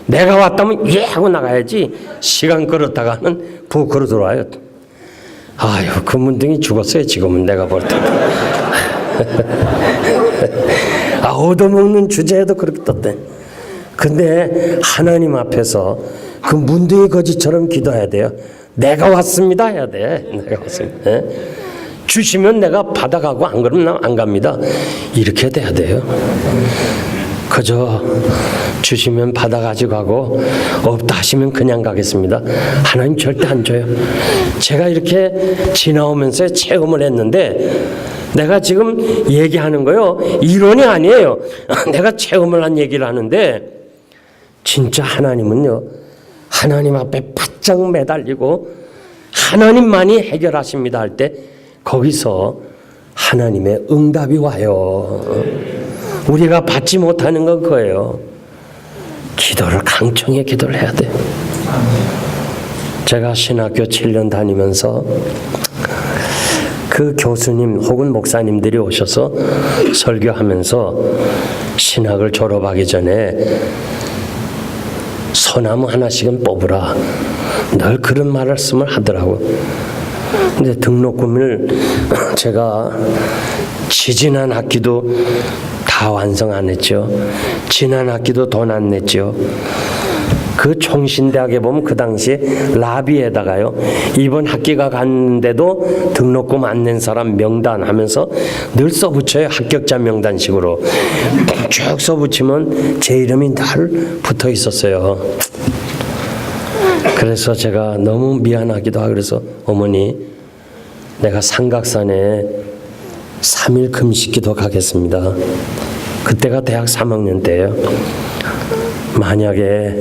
내가 왔다면 예 하고 나가야지. 시간 끌었다가는 부엌으로 들어와요. 아유, 그 문둥이 죽었어요 지금은 내가 볼 때. 얻어먹는 주제에도 그렇게 떴대. 근데 하나님 앞에서 그 문둥이 거지처럼 기도해야 돼요. 내가 왔습니다 해야 돼. 내가 왔습니다. 주시면 내가 받아가고 안 그러면 나 안 갑니다. 이렇게 돼야 돼요. 그저 주시면 받아가지고 가고 없다 하시면 그냥 가겠습니다. 하나님 절대 안 줘요. 제가 이렇게 지나오면서 체험을 했는데, 내가 지금 얘기하는 거요, 이론이 아니에요. 내가 체험을 한 얘기를 하는데, 진짜 하나님은요, 하나님 앞에 바짝 매달리고 하나님만이 해결하십니다 할 때 거기서 하나님의 응답이 와요. 우리가 받지 못하는 건 그거예요. 기도를 강청에 기도를 해야 돼요. 제가 신학교 7년 다니면서 그 교수님 혹은 목사님들이 오셔서 설교하면서 신학을 졸업하기 전에 소나무 하나씩은 뽑으라, 늘 그런 말씀을 하더라고. 근데 등록금을 제가 지지난 학기도 다 완성 안 했죠. 지난 학기도 돈 안 냈죠. 그 총신대학에 보면 그 당시에 라비에다가요, 이번 학기가 갔는데도 등록금 안 낸 사람 명단 하면서 늘 써붙여요. 합격자 명단식으로 쭉 써붙이면 제 이름이 늘 붙어 있었어요. 그래서 제가 너무 미안하기도 하고 그래서 어머니, 내가 삼각산에 3일 금식기도 가겠습니다. 그때가 대학 3학년 때예요. 만약에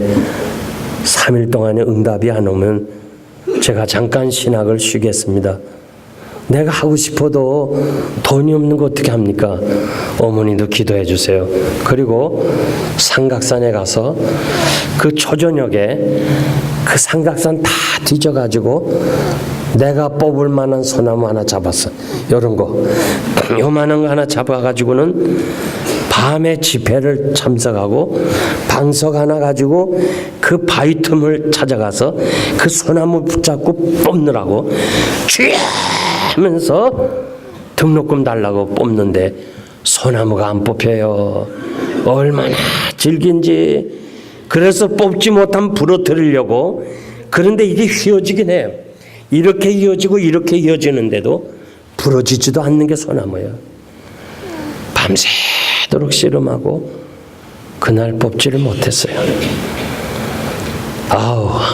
3일 동안에 응답이 안 오면 제가 잠깐 신학을 쉬겠습니다. 내가 하고 싶어도 돈이 없는 거 어떻게 합니까? 어머니도 기도해 주세요. 그리고 삼각산에 가서 그 초저녁에 그 삼각산 다 뒤져가지고 내가 뽑을 만한 소나무 하나 잡았어. 이런 거 요만한 거 하나 잡아가지고는 밤에 집회를 참석하고 방석 하나 가지고 그 바위 틈을 찾아가서 그 소나무 붙잡고 뽑느라고 쥐 하면서 등록금 달라고 뽑는데 소나무가 안 뽑혀요. 얼마나 질긴지. 그래서 뽑지 못한 부러뜨리려고. 그런데 이게 휘어지긴 해요. 이렇게 이어지고 이렇게 이어지는데도 부러지지도 않는 게 소나무예요. 밤새도록 씨름하고 그날 뽑지를 못했어요.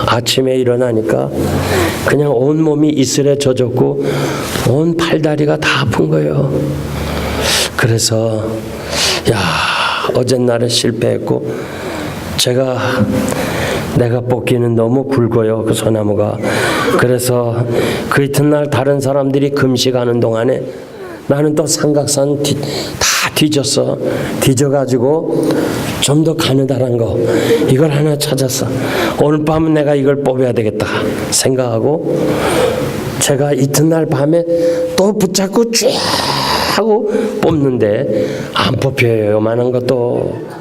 아침에 일어나니까 그냥 온몸이 이슬에 젖었고 온 팔다리가 다 아픈 거예요. 그래서 어젯날에 실패했고 내가 뽑기는 너무 굵어요, 그 소나무가. 그래서 그 이튿날 다른 사람들이 금식하는 동안에 나는 또 삼각산 다 뒤져가지고 좀 더 가느다란 거 이걸 하나 찾았어. 오늘 밤은 내가 이걸 뽑아야 되겠다 생각하고 제가 이튿날 밤에 또 붙잡고 쭉 하고 뽑는데 안 뽑혀요, 요만한 것도.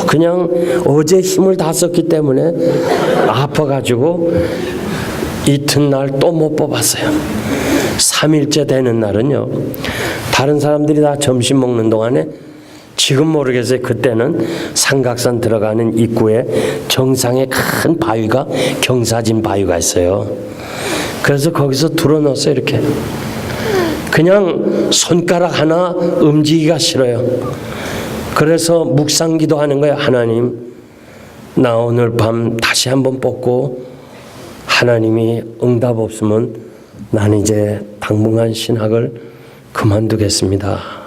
그냥 어제 힘을 다 썼기 때문에 아파가지고 이튿날 또 못 뽑았어요. 3일째 되는 날은요, 다른 사람들이 다 점심 먹는 동안에 지금 모르겠어요. 그때는 삼각산 들어가는 입구에 정상에 큰 바위가, 경사진 바위가 있어요. 그래서 거기서 들어넣었어요. 이렇게 그냥 손가락 하나 움직이기가 싫어요. 그래서 묵상기도 하는 거예요. 하나님, 나 오늘 밤 다시 한번 뽑고 하나님이 응답 없으면 나는 이제 당분간 신학을 그만두겠습니다.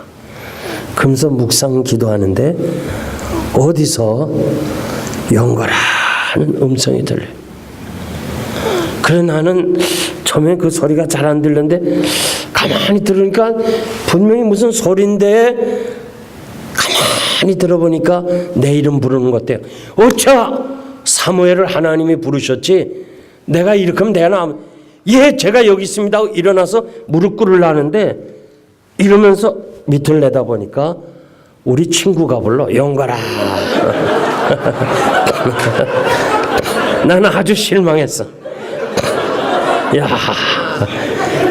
그러면서 묵상 기도하는데 어디서 영거라는 음성이 들려요. 그래 나는 처음에 그 소리가 잘 안 들렸는데 가만히 들으니까 분명히 무슨 소리인데 가만히 들어보니까 내 이름 부르는 것 같아요. 어차 사무엘을 하나님이 부르셨지 내가 이렇게 하면 되나? 예, 제가 여기 있습니다. 일어나서 무릎 꿇으려 하는데 이러면서 밑을 내다보니까 우리 친구가 불러. 영거라. 나는 아주 실망했어.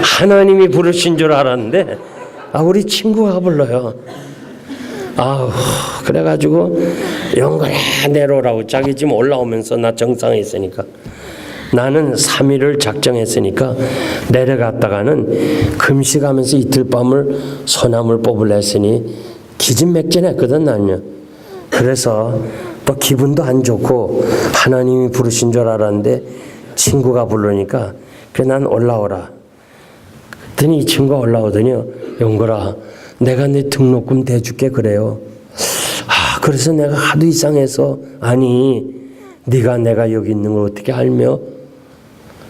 하나님이 부르신 줄 알았는데 우리 친구가 불러요. 그래가지고 영거라 내려오라고. 자기 지금 올라오면서 나 정상에 있으니까 나는 3일을 작정했으니까 내려갔다가는 금식하면서 이틀 밤을 소나무를 뽑으려 했으니 기진맥진했거든 나는요. 그래서 또 기분도 안 좋고 하나님이 부르신 줄 알았는데 친구가 부르니까 그래 난 올라오라. 그랬더니 이 친구가 올라오더니요. 영거라 내가 네 등록금 대줄게 그래요. 그래서 내가 하도 이상해서 아니 네가 내가 여기 있는 걸 어떻게 알며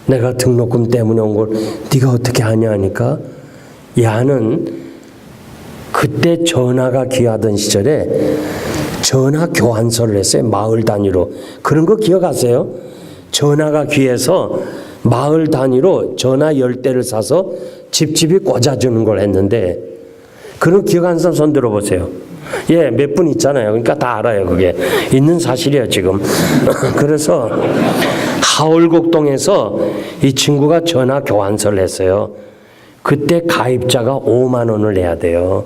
내가 등록금 때문에 온 걸 네가 어떻게 아냐 하니까 야는 그때 전화가 귀하던 시절에 전화 교환서를 했어요. 마을 단위로. 그런 거 기억하세요? 전화가 귀해서 마을 단위로 전화 10대를 사서 집집이 꽂아주는 걸 했는데 그런 기억하는 사람 손 들어보세요. 예, 몇 분 있잖아요. 그러니까 다 알아요. 그게 있는 사실이에요 지금. 그래서 하월곡동에서 이 친구가 전화 교환서를 했어요. 그때 가입자가 5만 원을 내야 돼요.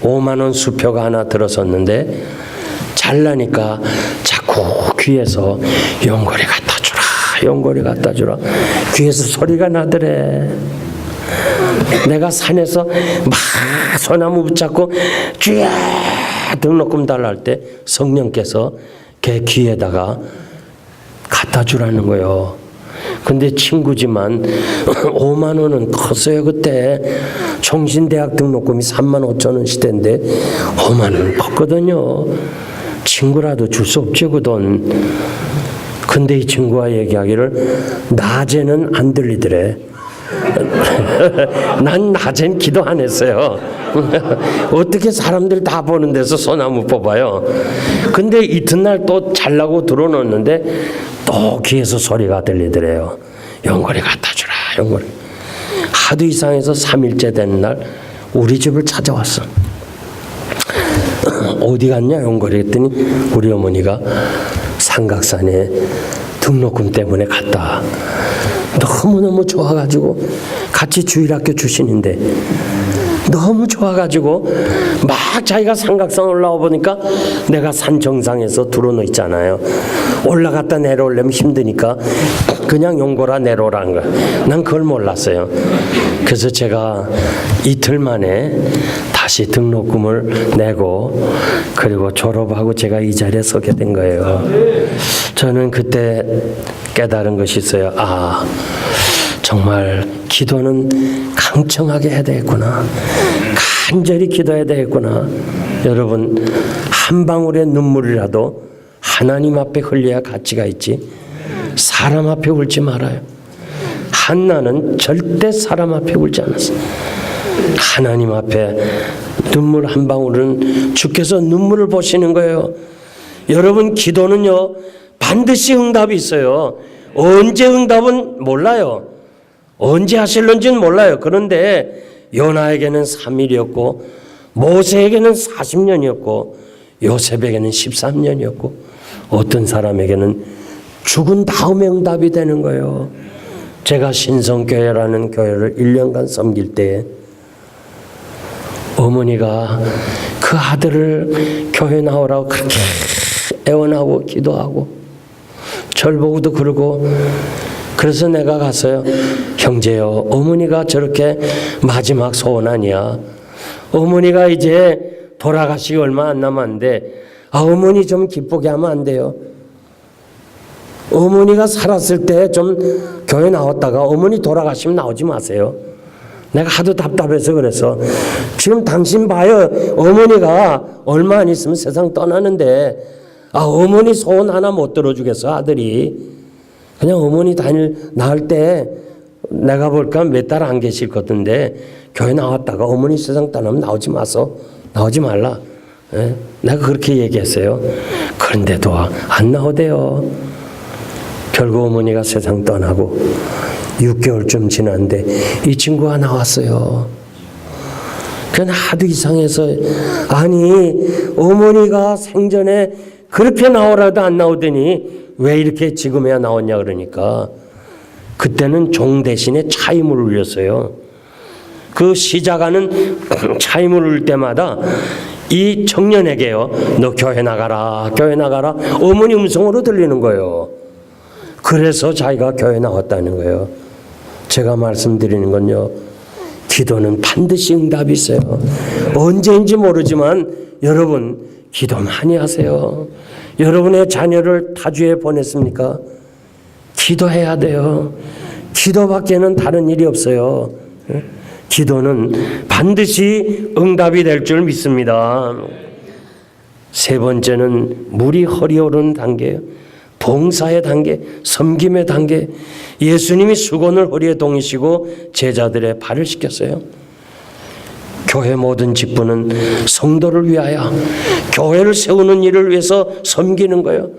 5만 원 수표가 하나 들어섰는데 잘나니까 자꾸 귀에서 연골이 갖다 주라, 연골이 갖다 주라. 귀에서 소리가 나더래. 내가 산에서 막 소나무 붙잡고 쥐야 등록금 달라 할 때 성령께서 걔 귀에다가 갖다 주라는 거예요. 근데 친구지만 5만 원은 컸어요. 그때 총신대학 등록금이 3만 5천 원 시대인데 5만 원은 컸거든요. 친구라도 줄 수 없죠 그 돈. 근데 이 친구가 얘기하기를 낮에는 안 들리더래. 난 낮엔 기도 안 했어요. 어떻게 사람들 다 보는 데서 소나무 뽑아요. 근데 이튿날 또 잘라고 들어놓는데 또 귀에서 소리가 들리더래요. 연골이 갖다 주라, 연골이. 하도 이상해서 3일째 되는 날 우리 집을 찾아왔어. 어디 갔냐 연골이 했더니 우리 어머니가 삼각산에 등록금 때문에 갔다. 너무너무 좋아가지고 같이 주일학교 출신인데 너무 좋아가지고 막 자기가 삼각산 올라와 보니까 내가 산 정상에서 들어놓 있잖아요. 올라갔다 내려오려면 힘드니까 그냥 용고라 내려오라는 거야. 난 그걸 몰랐어요. 그래서 제가 이틀 만에 다시 등록금을 내고 그리고 졸업하고 제가 이 자리에 서게 된 거예요. 저는 그때 깨달은 것이 있어요. 아, 정말 기도는 강청하게 해야 되겠구나. 간절히 기도해야 되겠구나. 여러분, 한 방울의 눈물이라도 하나님 앞에 흘려야 가치가 있지. 사람 앞에 울지 말아요. 한나는 절대 사람 앞에 울지 않았어요. 하나님 앞에 눈물 한 방울은 주께서 눈물을 보시는 거예요. 여러분, 기도는요 반드시 응답이 있어요. 언제 응답은 몰라요. 언제 하실는지는 몰라요. 그런데 요나에게는 3일이었고 모세에게는 40년이었고 요셉에게는 13년이었고 어떤 사람에게는 죽은 다음에 응답이 되는 거예요. 제가 신성교회라는 교회를 1년간 섬길 때 어머니가 그 아들을 교회 나오라고 그렇게 애원하고 기도하고 절 보고도 그러고 그래서 내가 갔어요. 형제요, 어머니가 저렇게 마지막 소원 아니야. 어머니가 이제 돌아가시기 얼마 안 남았는데 어머니 좀 기쁘게 하면 안 돼요. 어머니가 살았을 때 좀 교회 나왔다가 어머니 돌아가시면 나오지 마세요. 내가 하도 답답해서 그래서 지금 당신 봐요. 어머니가 얼마 안 있으면 세상 떠나는데 어머니 소원 하나 못 들어주겠어 아들이. 그냥 어머니 낳을 때 내가 볼까 몇 달 안 계실 것 같은데 교회 나왔다가 어머니 세상 떠나면 나오지 마서 나오지 말라. 예? 내가 그렇게 얘기했어요. 그런데도 안 나오대요. 결국 어머니가 세상 떠나고 6개월쯤 지났는데 이 친구가 나왔어요. 그냥 하도 이상해서 아니 어머니가 생전에 그렇게 나오라도 안 나오더니 왜 이렇게 지금에야 나왔냐 그러니까 그때는 종 대신에 차임을 울렸어요. 그 시작하는 차임을 울 때마다 이 청년에게요. 너 교회 나가라 교회 나가라 어머니 음성으로 들리는 거예요. 그래서 자기가 교회 나왔다는 거예요. 제가 말씀드리는 건요. 기도는 반드시 응답이 있어요. 언제인지 모르지만 여러분 기도 많이 하세요. 여러분의 자녀를 타주에 보냈습니까? 기도해야 돼요. 기도밖에는 다른 일이 없어요. 기도는 반드시 응답이 될 줄 믿습니다. 세 번째는 물이 허리오르는 단계예요. 봉사의 단계, 섬김의 단계. 예수님이 수건을 허리에 동이시고 제자들의 발을 씻겼어요. 교회 모든 직분은 성도를 위하여 교회를 세우는 일을 위해서 섬기는 거예요.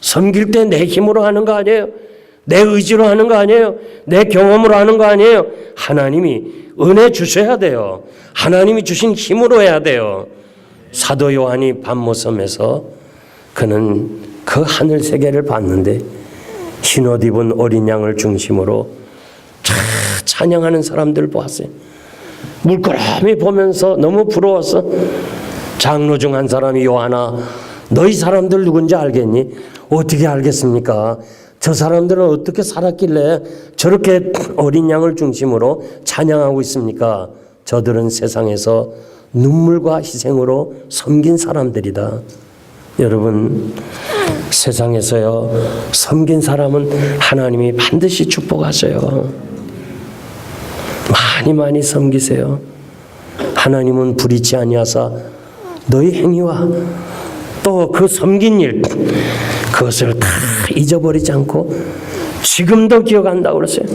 섬길 때 내 힘으로 하는 거 아니에요. 내 의지로 하는 거 아니에요. 내 경험으로 하는 거 아니에요. 하나님이 은혜 주셔야 돼요. 하나님이 주신 힘으로 해야 돼요. 사도 요한이 밤모섬에서 그는 그 하늘 세계를 봤는데 흰옷 입은 어린 양을 중심으로 찬양하는 사람들을 보았어요. 물끄러미 보면서 너무 부러웠어. 장로 중 한 사람이 요한아 너희 사람들 누군지 알겠니? 어떻게 알겠습니까? 저 사람들은 어떻게 살았길래 저렇게 어린 양을 중심으로 찬양하고 있습니까? 저들은 세상에서 눈물과 희생으로 섬긴 사람들이다. 여러분 세상에서요 섬긴 사람은 하나님이 반드시 축복하셔요. 많이 섬기세요. 하나님은 불의치 아니하사 너희 행위와 또 그 섬긴 일 그것을 다 잊어버리지 않고 지금도 기억한다고 그랬어요.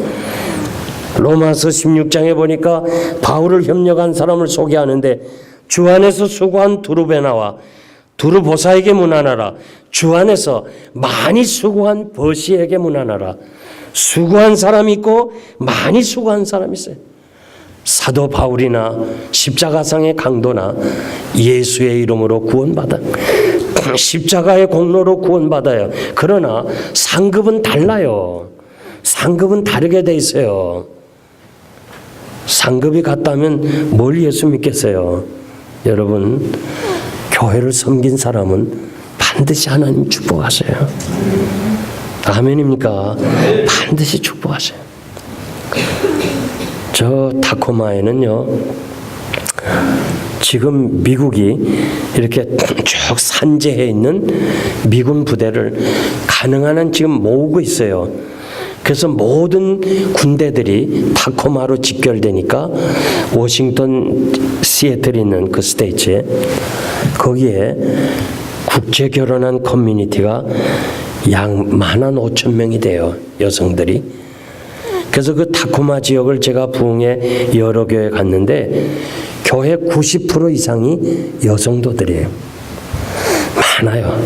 로마서 16장에 보니까 바울을 협력한 사람을 소개하는데 주 안에서 수고한 두루베나와 두루보사에게 문안하라. 주 안에서 많이 수고한 버시에게 문안하라. 수고한 사람이 있고 많이 수고한 사람이 있어요. 사도 바울이나 십자가상의 강도나 예수의 이름으로 구원받아 십자가의 공로로 구원받아요. 그러나 상급은 달라요. 상급은 다르게 돼 있어요. 상급이 같다면 뭘 예수 믿겠어요? 여러분, 교회를 섬긴 사람은 반드시 하나님 축복하셔요. 아멘입니까? 반드시 축복하셔요. 저 타코마에는요, 지금 미국이 이렇게 쭉 산재해 있는 미군 부대를 가능한 한 지금 모으고 있어요. 그래서 모든 군대들이 타코마로 직결되니까 워싱턴 시애틀에 있는 그 스테이츠에 거기에 국제 결혼한 커뮤니티가 약 15,000명이 돼요. 여성들이. 그래서 그 타코마 지역을 제가 부흥회 여러 교회 갔는데 교회 90% 이상이 여성도들이에요. 많아요.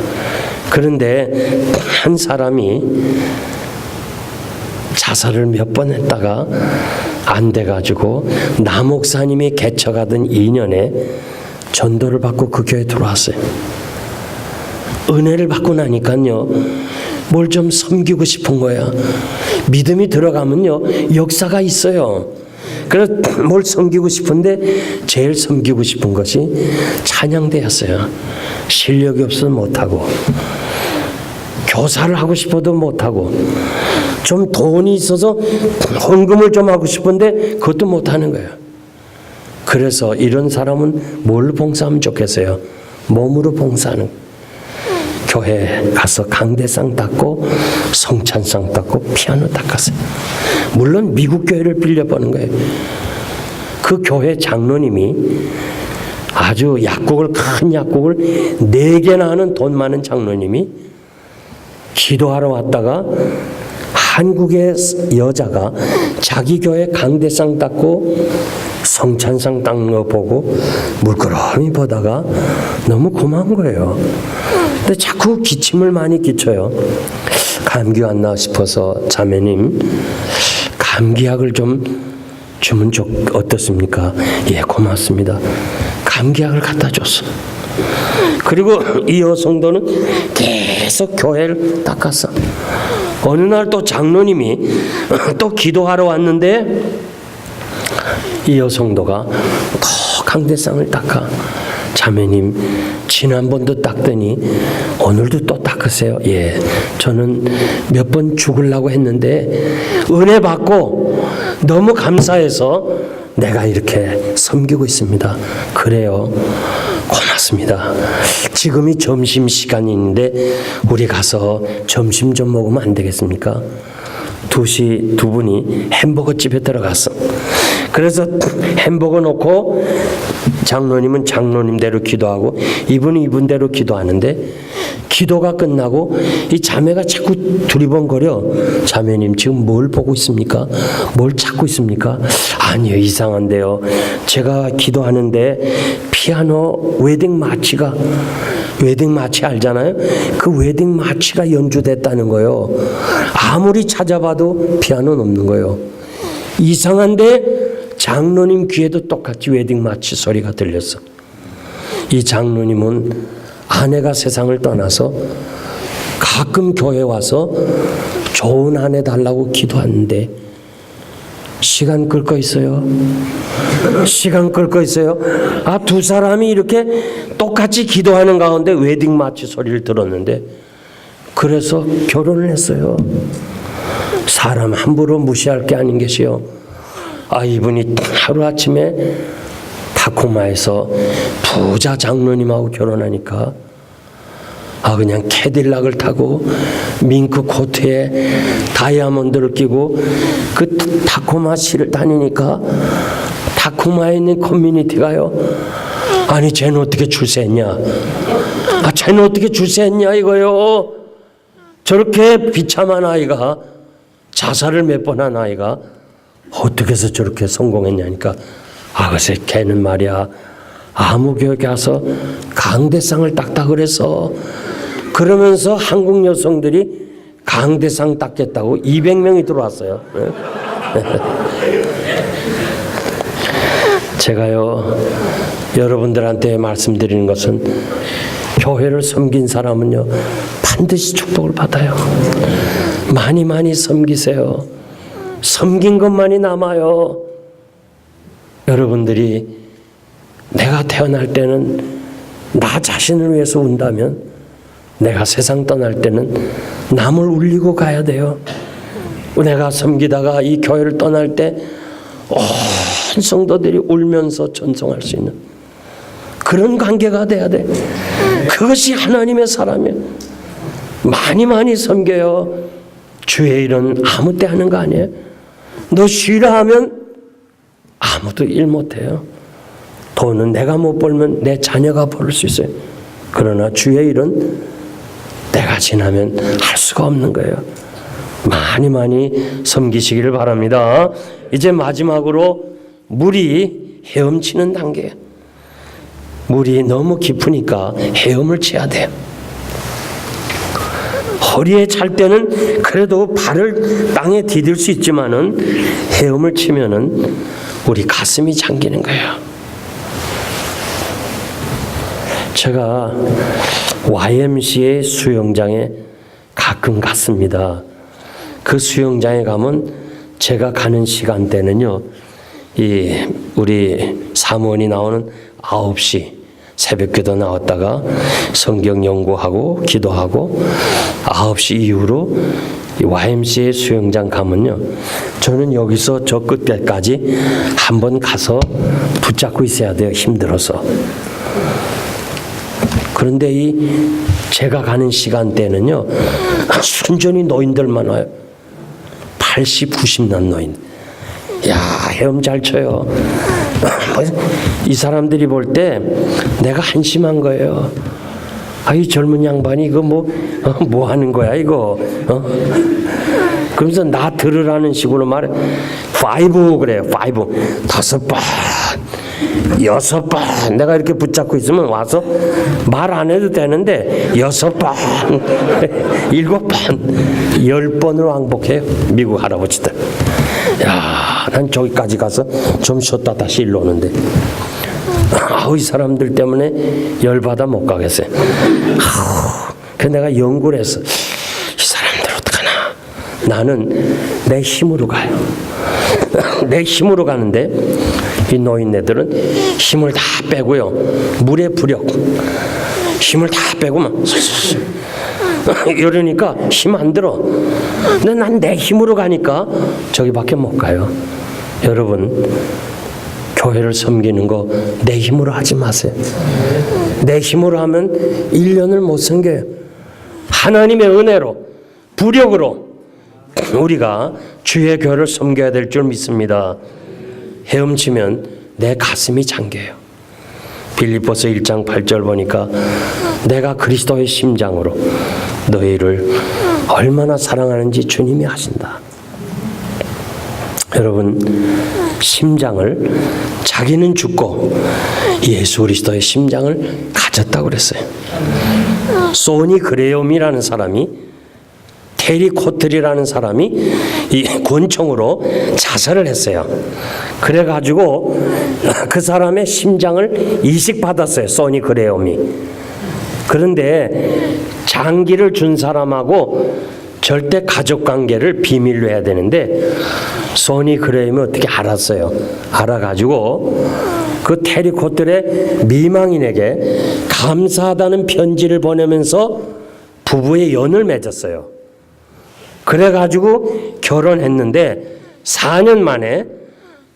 그런데 한 사람이 자살을 몇 번 했다가 안 돼가지고 나 목사님이 개척하던 2년에 전도를 받고 그 교회에 들어왔어요. 은혜를 받고 나니까요, 뭘 좀 섬기고 싶은 거야. 믿음이 들어가면요, 역사가 있어요. 그래서 뭘 섬기고 싶은데 제일 섬기고 싶은 것이 찬양대였어요. 실력이 없어서 못하고, 교사를 하고 싶어도 못하고, 좀 돈이 있어서 헌금을 좀 하고 싶은데 그것도 못하는 거예요. 그래서 이런 사람은 뭘 봉사하면 좋겠어요? 몸으로 봉사하는 거예요. 교회 가서 강대상 닦고 성찬상 닦고 피아노 닦았어요. 물론 미국 교회를 빌려보는 거예요. 그 교회 장로님이 아주 약국을, 큰 약국을 4개나 하는 돈 많은 장로님이 기도하러 왔다가 한국의 여자가 자기 교회 강대상 닦고 성찬상 닦는 거 보고 물끄러미 보다가 너무 고마운 거예요. 근데 자꾸 기침을 많이 기쳐요. 감기 왔나 싶어서 자매님, 감기약을 좀 주면 어떻습니까? 예, 고맙습니다. 감기약을 갖다 줬어. 그리고 이 여성도는 계속 교회를 닦았어. 어느 날 또 장로님이 또 기도하러 왔는데 이 여성도가 또 강대상을 닦아. 자매님, 지난번도 닦더니 오늘도 또 닦으세요. 예, 저는 몇 번 죽으려고 했는데 은혜 받고 너무 감사해서 내가 이렇게 섬기고 있습니다. 그래요. 고맙습니다. 지금이 점심시간인데 우리 가서 점심 좀 먹으면 안 되겠습니까? 2시 두 분이 햄버거 집에 들어갔어. 그래서 햄버거 놓고 장로님은 장로님대로 기도하고 이분은 이분대로 기도하는데 기도가 끝나고 이 자매가 자꾸 두리번거려. 자매님, 지금 뭘 보고 있습니까? 뭘 찾고 있습니까? 아니요, 이상한데요. 제가 기도하는데 피아노 웨딩 마치가, 웨딩 마치 알잖아요? 그 웨딩 마치가 연주됐다는 거예요. 아무리 찾아봐도 피아노는 없는 거예요. 이상한데 장로님 귀에도 똑같이 웨딩 마치 소리가 들렸어. 이 장로님은 아내가 세상을 떠나서 가끔 교회 와서 좋은 아내 달라고 기도하는데 시간 끌 거 있어요? 시간 끌 거 있어요? 아, 두 사람이 이렇게 똑같이 기도하는 가운데 웨딩 마치 소리를 들었는데 그래서 결혼을 했어요. 사람 함부로 무시할 게 아닌 것이요. 아, 이분이 하루아침에 타코마에서 부자 장로님하고 결혼하니까 아, 그냥 캐딜락을 타고 밍크 코트에 다이아몬드를 끼고 그 타코마 시를 다니니까 타코마에 있는 커뮤니티가요, 아니 쟤는 어떻게 출세했냐, 아 쟤는 어떻게 출세했냐 이거요. 저렇게 비참한 아이가, 자살을 몇 번 한 아이가 어떻게 해서 저렇게 성공했냐니까, 아 글쎄 걔는 말이야 아무 교회 가서 강대상을 닦다 그래서, 그러면서 한국 여성들이 강대상 닦겠다고 200명이 들어왔어요. 제가요 여러분들한테 말씀드리는 것은 교회를 섬긴 사람은요 반드시 축복을 받아요. 많이 섬기세요. 섬긴 것만이 남아요. 여러분들이 내가 태어날 때는 나 자신을 위해서 운다면 내가 세상 떠날 때는 남을 울리고 가야 돼요. 내가 섬기다가 이 교회를 떠날 때 온 성도들이 울면서 전송할 수 있는 그런 관계가 돼야 돼. 그것이 하나님의 사람이에요. 많이 섬겨요. 주의 일은 아무 때 하는 거 아니에요. 너 쉬라 하면 아무도 일 못해요. 돈은 내가 못 벌면 내 자녀가 벌 수 있어요. 그러나 주의 일은 때가 지나면 할 수가 없는 거예요. 많이 섬기시기를 바랍니다. 이제 마지막으로 물이 헤엄치는 단계예요. 물이 너무 깊으니까 헤엄을 쳐야 돼요. 허리에 찰 때는 그래도 발을 땅에 디딜 수 있지만은 헤엄을 치면은 우리 가슴이 잠기는 거예요. 제가 YMCA 수영장에 가끔 갔습니다. 그 수영장에 가면 제가 가는 시간대는요, 우리 사무원이 나오는 9시 새벽기도 나왔다가 성경 연구하고 기도하고 9시 이후로 YMCA 수영장 가면요, 저는 여기서 저 끝에까지 한번 가서 붙잡고 있어야 돼요. 힘들어서. 그런데 제가 가는 시간대는요, 순전히 노인들만 와요. 80, 90난 노인. 야, 헤엄 잘 쳐요. 이 사람들이 볼 때 내가 한심한 거예요. 이 젊은 양반이 이거 뭐 하는 거야 이거. 그러면서 나 들으라는 식으로 말해. 5 그래요. 5. 5번. 6번. 내가 이렇게 붙잡고 있으면 와서 말 안 해도 되는데 6번, 7번, 10번으로 왕복해요. 미국 할아버지들. 야, 난 저기까지 가서 좀 쉬었다 다시 일로 오는데. 이 사람들 때문에 열받아 못 가겠어요. 그래서 내가 연구를 했어. 이 사람들 어떡하나. 나는 내 힘으로 가요. 내 힘으로 가는데 이 노인네들은 힘을 다 빼고요. 물의 부력. 힘을 다 빼고 막 이러니까 힘 안 들어. 근데 난 내 힘으로 가니까 저기밖에 못 가요. 여러분, 교회를 섬기는 거 내 힘으로 하지 마세요. 내 힘으로 하면 1년을 못 섬겨요. 하나님의 은혜로, 부력으로 우리가 주의 교회를 섬겨야 될 줄 믿습니다. 헤엄치면 내 가슴이 잠겨요. 빌립보서 1장 8절 보니까 내가 그리스도의 심장으로 너희를 얼마나 사랑하는지 주님이 아신다. 여러분, 심장을 자기는 죽고 예수 그리스도의 심장을 가졌다고 그랬어요. 소니 그레엄이라는 사람이, 테리 코틀이라는 사람이 이 권총으로 자살을 했어요. 그래가지고 그 사람의 심장을 이식받았어요. 소니 그레엄이. 그런데 장기를 준 사람하고 절대 가족관계를 비밀로 해야 되는데 소니 그레엄이 어떻게 알았어요. 알아가지고 그 테리 코틀의 미망인에게 감사하다는 편지를 보내면서 부부의 연을 맺었어요. 그래가지고 결혼했는데 4년 만에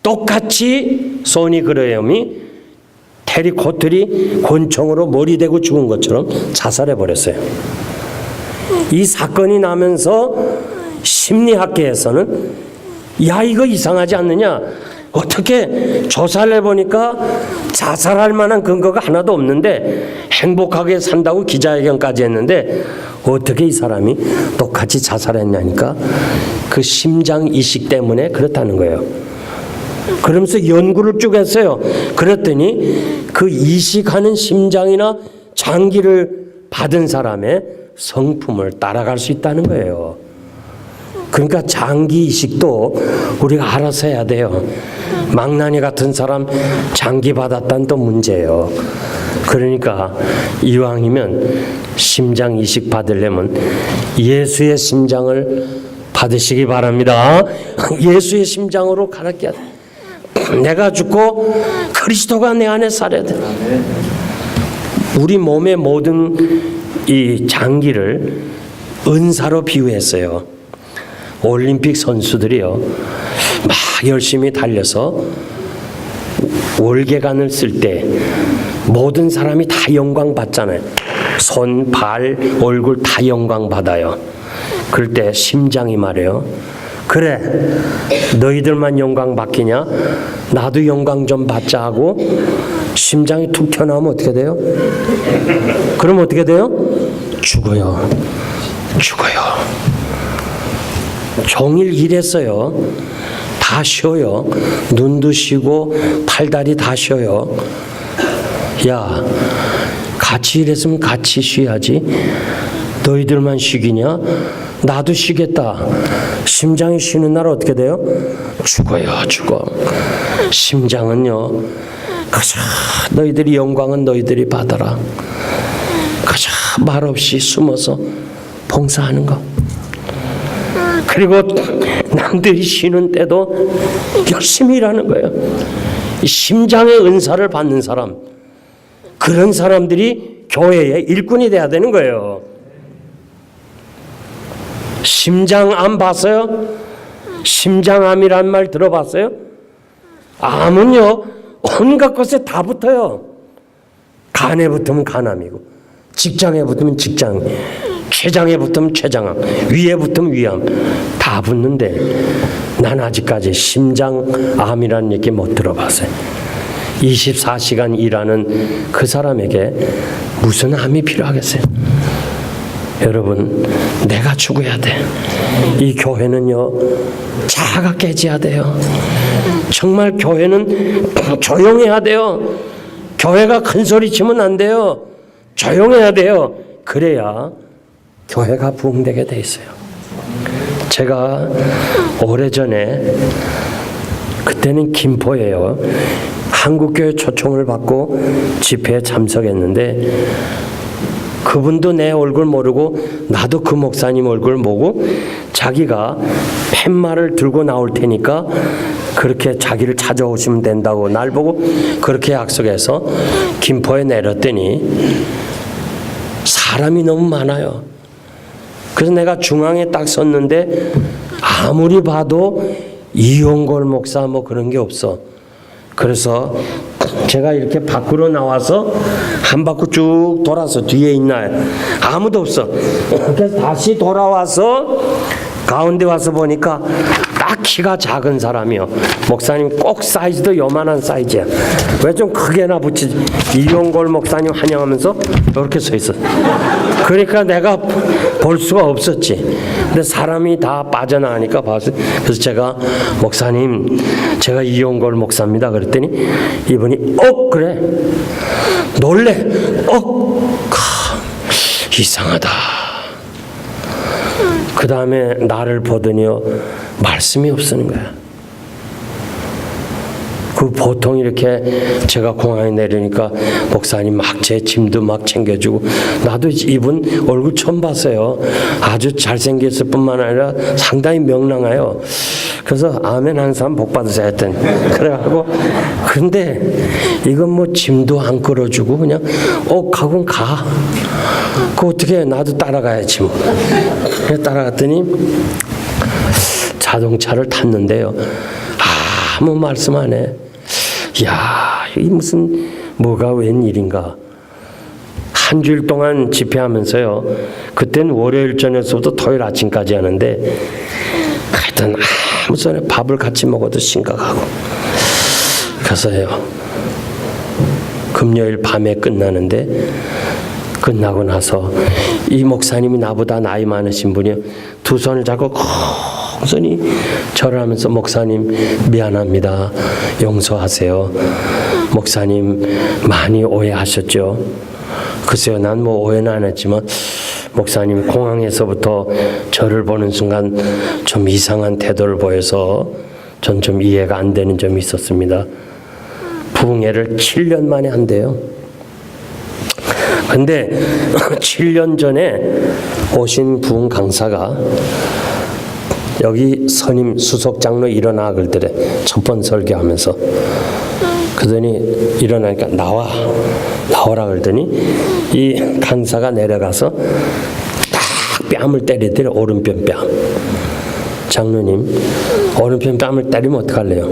똑같이 소니 그레엄이 테리 코틀이 권총으로 머리 대고 죽은 것처럼 자살해버렸어요. 이 사건이 나면서 심리학계에서는 야, 이거 이상하지 않느냐? 어떻게 조사를 해보니까 자살할 만한 근거가 하나도 없는데 행복하게 산다고 기자회견까지 했는데 어떻게 이 사람이 똑같이 자살했냐니까 그 심장 이식 때문에 그렇다는 거예요. 그러면서 연구를 쭉 했어요. 그랬더니 그 이식하는 심장이나 장기를 받은 사람의 성품을 따라갈 수 있다는 거예요. 그러니까 장기 이식도 우리가 알아서 해야 돼요. 망나니 같은 사람 장기 받았다는 또 문제예요. 그러니까 이왕이면 심장 이식 받으려면 예수의 심장을 받으시기 바랍니다. 예수의 심장으로 갈아껴야 돼. 내가 죽고 그리스도가 내 안에 살아야 돼. 우리 몸의 모든 이 장기를 은사로 비유했어요. 올림픽 선수들이요, 막 열심히 달려서 월계관을 쓸 때 모든 사람이 다 영광 받잖아요. 손, 발, 얼굴 다 영광 받아요. 그럴 때 심장이 말해요. 그래, 너희들만 영광 받기냐? 나도 영광 좀 받자 하고 심장이 툭 튀어나오면 어떻게 돼요? 그럼 어떻게 돼요? 죽어요. 죽어요. 종일 일했어요. 다 쉬어요. 눈도 쉬고 팔다리 다 쉬어요. 야, 같이 일했으면 같이 쉬어야지. 너희들만 쉬기냐? 나도 쉬겠다. 심장이 쉬는 날 어떻게 돼요? 죽어요. 죽어. 심장은요, 가자, 너희들이 영광은 너희들이 받아라. 가자, 말없이 숨어서 봉사하는 거. 그리고 남들이 쉬는 때도 열심히 일하는 거예요. 이 심장의 은사를 받는 사람, 그런 사람들이 교회의 일꾼이 돼야 되는 거예요. 심장암 봤어요? 심장암이란 말 들어봤어요? 암은요, 온갖 것에 다 붙어요. 간에 붙으면 간암이고, 직장에 붙으면 직장, 췌장에 붙으면 췌장암, 위에 붙으면 위암, 다 붙는데 난 아직까지 심장암이라는 얘기 못 들어봤어요. 24시간 일하는 그 사람에게 무슨 암이 필요하겠어요? 여러분, 내가 죽어야 돼. 이 교회는요, 자아가 깨져야 돼요. 정말 교회는 조용해야 돼요. 교회가 큰 소리 치면 안 돼요. 조용해야 돼요. 그래야 교회가 부흥되게 돼 있어요. 제가 오래전에, 그때는 김포예요, 한국교회 초청을 받고 집회에 참석했는데, 그분도 내 얼굴 모르고 나도 그 목사님 얼굴 모르고 자기가 팻말을 들고 나올 테니까 그렇게 자기를 찾아오시면 된다고 날 보고 그렇게 약속해서 김포에 내렸더니 사람이 너무 많아요. 그래서 내가 중앙에 딱 섰는데 아무리 봐도 이용걸 목사 뭐 그런 게 없어. 그래서 제가 이렇게 밖으로 나와서 한 바퀴 쭉 돌아서 뒤에 있나요? 아무도 없어. 그래서 다시 돌아와서 가운데 와서 보니까 딱 키가 작은 사람이요. 목사님 꼭 사이즈도 요만한 사이즈야. 왜 좀 크게나 붙이지? 이용걸 목사님 환영하면서 이렇게 서 있어. 그러니까 내가 볼 수가 없었지. 근데 사람이 다 빠져나가니까 봤어요. 그래서 제가 목사님, 제가 이용걸 목사입니다. 그랬더니 이분이 그래. 놀래. 이상하다. 그 다음에 나를 보더니요, 말씀이 없는 거야. 그 보통 이렇게 제가 공항에 내리니까 목사님 막 제 짐도 막 챙겨주고, 나도 이분 얼굴 처음 봤어요. 아주 잘생겼을 뿐만 아니라 상당히 명랑해요. 그래서 아멘 하는 사람 복 받으세요 했더니, 그래가지고, 근데 이건 뭐 짐도 안 끌어주고 그냥 가곤 가. 그 어떻게 해? 나도 따라가야지 뭐. 그래서 따라갔더니 자동차를 탔는데요, 아무 말씀 안 해. 야, 이 무슨 뭐가 웬일인가. 한 주일 동안 집회하면서요, 그때는 월요일 저녁부터 토요일 아침까지 하는데, 하여튼 아무 소리, 밥을 같이 먹어도 심각하고. 그래서요, 금요일 밤에 끝나는데, 끝나고 나서 이 목사님이 나보다 나이 많으신 분이 두 손을 잡고 공손히 절을 하면서, 목사님 미안합니다, 용서하세요, 목사님 많이 오해하셨죠? 글쎄요, 난 뭐 오해는 안 했지만 목사님 공항에서부터 저를 보는 순간 좀 이상한 태도를 보여서 전 좀 이해가 안 되는 점이 있었습니다. 부흥회를 7년 만에 한대요. 근데 7년 전에 오신 부흥 강사가 여기 선임 수석장로 일어나 그러더래. 첫 번 설교하면서. 그러더니 일어나니까 나오라 그러더니 이 강사가 내려가서 딱 뺨을 때리더래. 오른편 뺨. 장로님, 오른편 뺨을 때리면 어떡할래요?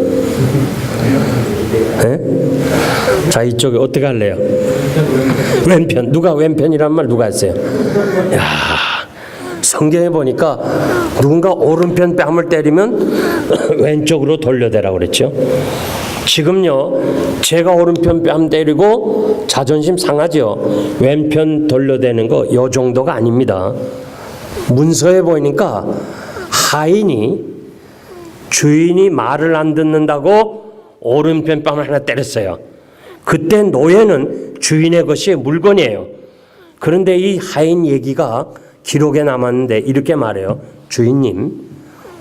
에? 자, 이쪽에 어떡할래요? 왼편. 누가 왼편이란 말 누가 했어요? 야, 성경에 보니까 누군가 오른편 뺨을 때리면 왼쪽으로 돌려대라고 그랬죠. 지금요, 제가 오른편 뺨 때리고 자존심 상하죠. 왼편 돌려대는 거 요 정도가 아닙니다. 문서에 보니까 하인이 주인이 말을 안 듣는다고 오른편 뺨을 하나 때렸어요. 그때 노예는 주인의 것이 물건이에요. 그런데 이 하인 얘기가 기록에 남았는데 이렇게 말해요. 주인님,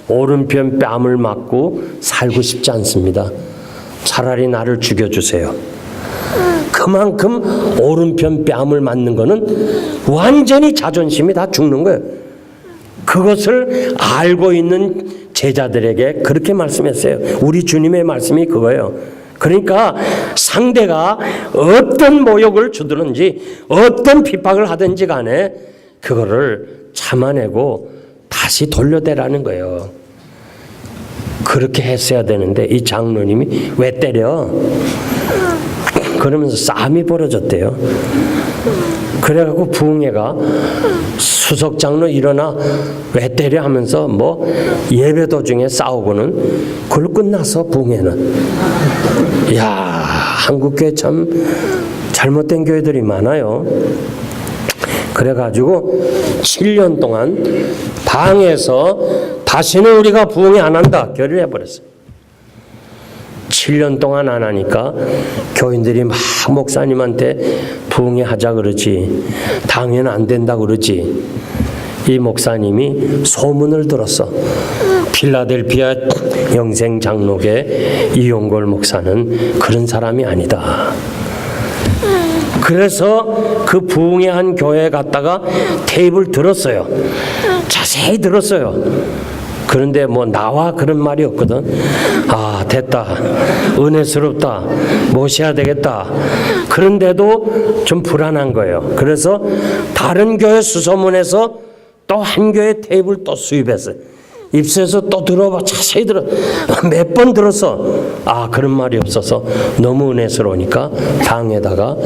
오른편 뺨을 맞고 살고 싶지 않습니다. 차라리 나를 죽여주세요. 그만큼 오른편 뺨을 맞는 거는 완전히 자존심이 다 죽는 거예요. 그것을 알고 있는 제자들에게 그렇게 말씀했어요. 우리 주님의 말씀이 그거예요. 그러니까 상대가 어떤 모욕을 주든지 어떤 핍박을 하든지 간에 그거를 참아내고 다시 돌려대라는 거예요. 그렇게 했어야 되는데 이 장로님이 왜 때려? 그러면서 싸움이 벌어졌대요. 그래갖고 부흥회가 수석장로 일어나 왜 때려 하면서 뭐 예배 도중에 싸우고는 그걸로 끝나서 부흥회는. 이야, 한국교회 참 잘못된 교회들이 많아요. 그래가지고 7년 동안 방에서 다시는 우리가 부흥회 안 한다 결의를 해버렸어요. 7년 동안 안 하니까 교인들이 막 목사님한테 부흥회 하자 그러지, 당연 안 된다 그러지. 이 목사님이 소문을 들었어. 필라델피아 영생장로계 이용골 목사는 그런 사람이 아니다. 그래서 그 부흥회 한 교회에 갔다가 테이프를 들었어요. 자세히 들었어요. 그런데 뭐 나와 그런 말이 없거든. 아, 됐다. 은혜스럽다. 모셔야 되겠다. 그런데도 좀 불안한 거예요. 그래서 다른 교회 수소문에서 또 한 교회 테이프를 또 수입했어요. 입수해서 또 들어봐. 자세히 들어. 몇 번 들었어. 아, 그런 말이 없어서 너무 은혜스러우니까 당에다가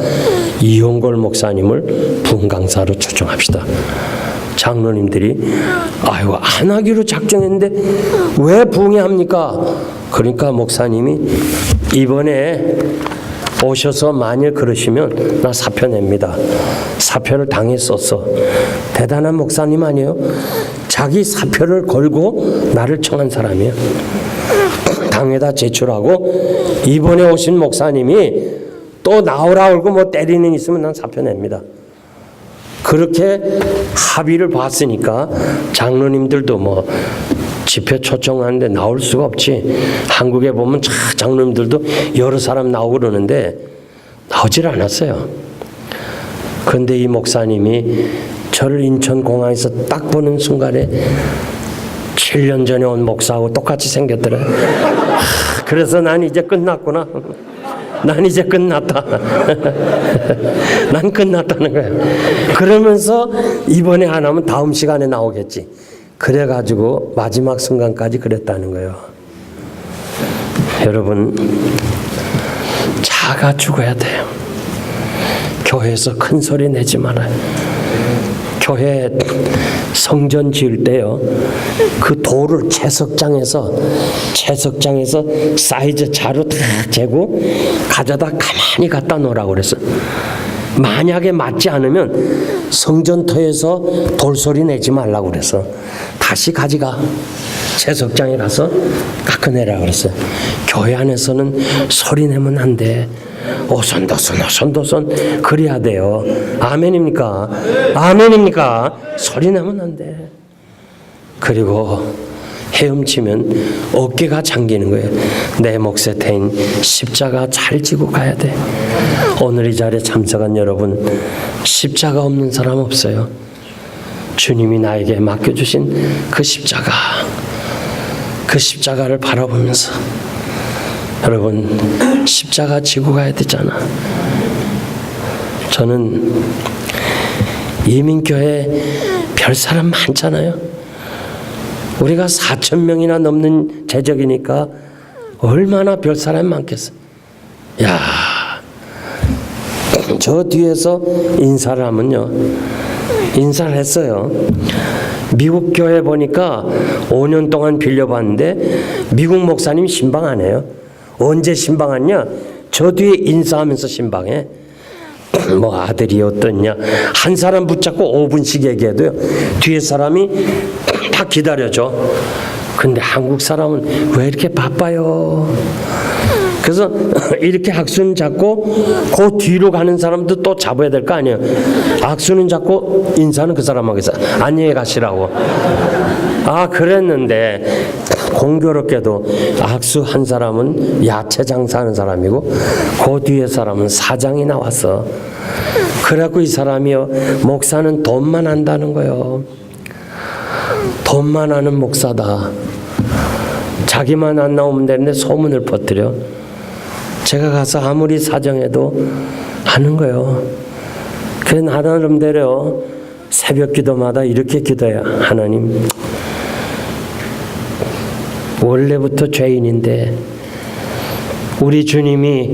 이용골 목사님을 부흥강사로 초청합시다. 장로님들이 아이고 안 하기로 작정했는데 왜 부흥회합니까? 그러니까 목사님이 이번에 오셔서 만일 그러시면 나 사표 냅니다. 사표를 당했었어. 대단한 목사님 아니에요? 자기 사표를 걸고 나를 청한 사람이에요. 당에다 제출하고 이번에 오신 목사님이 또 나오라 그러고 뭐 때리는 일 있으면 난 사표 냅니다. 그렇게 합의를 봤으니까 장로님들도 뭐 집회 초청하는데 나올 수가 없지. 한국에 보면 장로님들도 여러 사람 나오고 그러는데 나오질 않았어요. 그런데 이 목사님이 저를 인천공항에서 딱 보는 순간에 7년 전에 온 목사하고 똑같이 생겼더라. 그래서 난 이제 끝났구나. 난 이제 끝났다. 난 끝났다는 거예요. 그러면서 이번에 안 하면 다음 시간에 나오겠지. 그래가지고 마지막 순간까지 그랬다는 거예요. 여러분, 자가 죽어야 돼요. 교회에서 큰 소리 내지 말아요. 교회 성전 지을 때요, 그 돌을 채석장에서 사이즈 자로 다 재고 가져다 가만히 갖다 놓으라고 그랬어. 만약에 맞지 않으면 성전터에서 돌소리 내지 말라고 그랬어. 다시 가져가 채석장에 가서 깎아내라고 그랬어요. 교회 안에서는 소리 내면 안 돼. 오손도손 그래야 돼요. 아멘입니까? 아멘입니까? 소리 내면 안 돼. 그리고 헤엄치면 어깨가 잠기는 거예요. 내 몫에 태인 십자가 잘 지고 가야 돼. 오늘 이 자리에 참석한 여러분, 십자가 없는 사람 없어요. 주님이 나에게 맡겨주신 그 십자가, 그 십자가를 바라보면서 여러분 십자가 지고 가야 되잖아. 저는 이민교회 별 사람 많잖아요. 우리가 4,000명이나 넘는 제적이니까 얼마나 별 사람이 많겠어. 야, 저 뒤에서 인사를 하면요, 인사를 했어요. 미국 교회 보니까 5년 동안 빌려봤는데 미국 목사님 신방 안 해요. 언제 신방하냐? 저 뒤에 인사하면서 신방해. 뭐 아들이 어떻냐, 한 사람 붙잡고 5분씩 얘기해도요 뒤에 사람이 다 기다려줘. 근데 한국 사람은 왜 이렇게 바빠요? 그래서 이렇게 악수는 잡고 그 뒤로 가는 사람도 또 잡아야 될 거 아니에요. 악수는 잡고 인사는 그 사람하고 해서 안녕히 가시라고. 아, 그랬는데 공교롭게도 악수한 사람은 야채 장사하는 사람이고 그 뒤에 사람은 사장이 나왔어. 그래갖고 이 사람이요, 목사는 돈만 한다는 거예요. 돈만 하는 목사다. 자기만 안 나오면 되는데 소문을 퍼뜨려. 제가 가서 아무리 사정해도 하는 거예요. 그래, 나름대로 새벽 기도마다 이렇게 기도해요. 하나님, 원래부터 죄인인데 우리 주님이,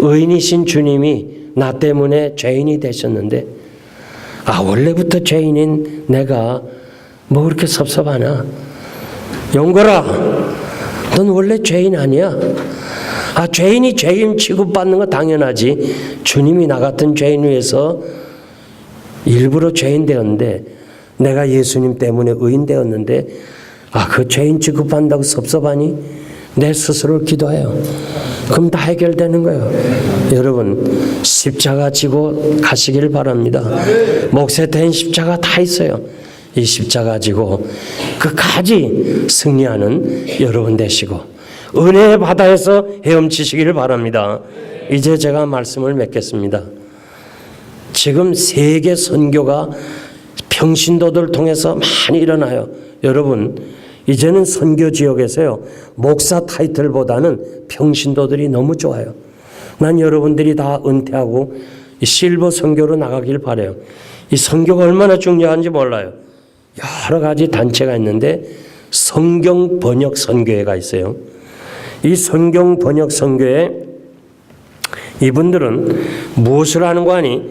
의인이신 주님이 나 때문에 죄인이 되셨는데, 아, 원래부터 죄인인 내가 뭐 그렇게 섭섭하나? 용거라, 넌 원래 죄인 아니야. 아, 죄인이 죄인 취급받는 거 당연하지. 주님이 나 같은 죄인 위해서 일부러 죄인 되었는데, 내가 예수님 때문에 의인 되었는데, 아, 그 죄인 취급한다고 섭섭하니? 내 스스로를 기도해요. 그럼 다 해결되는 거예요. 여러분, 십자가 지고 가시길 바랍니다. 목에 대인 십자가 다 있어요. 이 십자가 지고 끝까지 승리하는 여러분 되시고 은혜의 바다에서 헤엄치시기를 바랍니다. 이제 제가 말씀을 맺겠습니다. 지금 세계 선교가 평신도들 통해서 많이 일어나요. 여러분, 이제는 선교 지역에서요, 목사 타이틀보다는 평신도들이 너무 좋아요. 난 여러분들이 다 은퇴하고 실버 선교로 나가길 바라요. 이 선교가 얼마나 중요한지 몰라요. 여러 가지 단체가 있는데 성경 번역 선교회가 있어요. 이 성경 번역 선교회 이분들은 무엇을 하는 거 아니?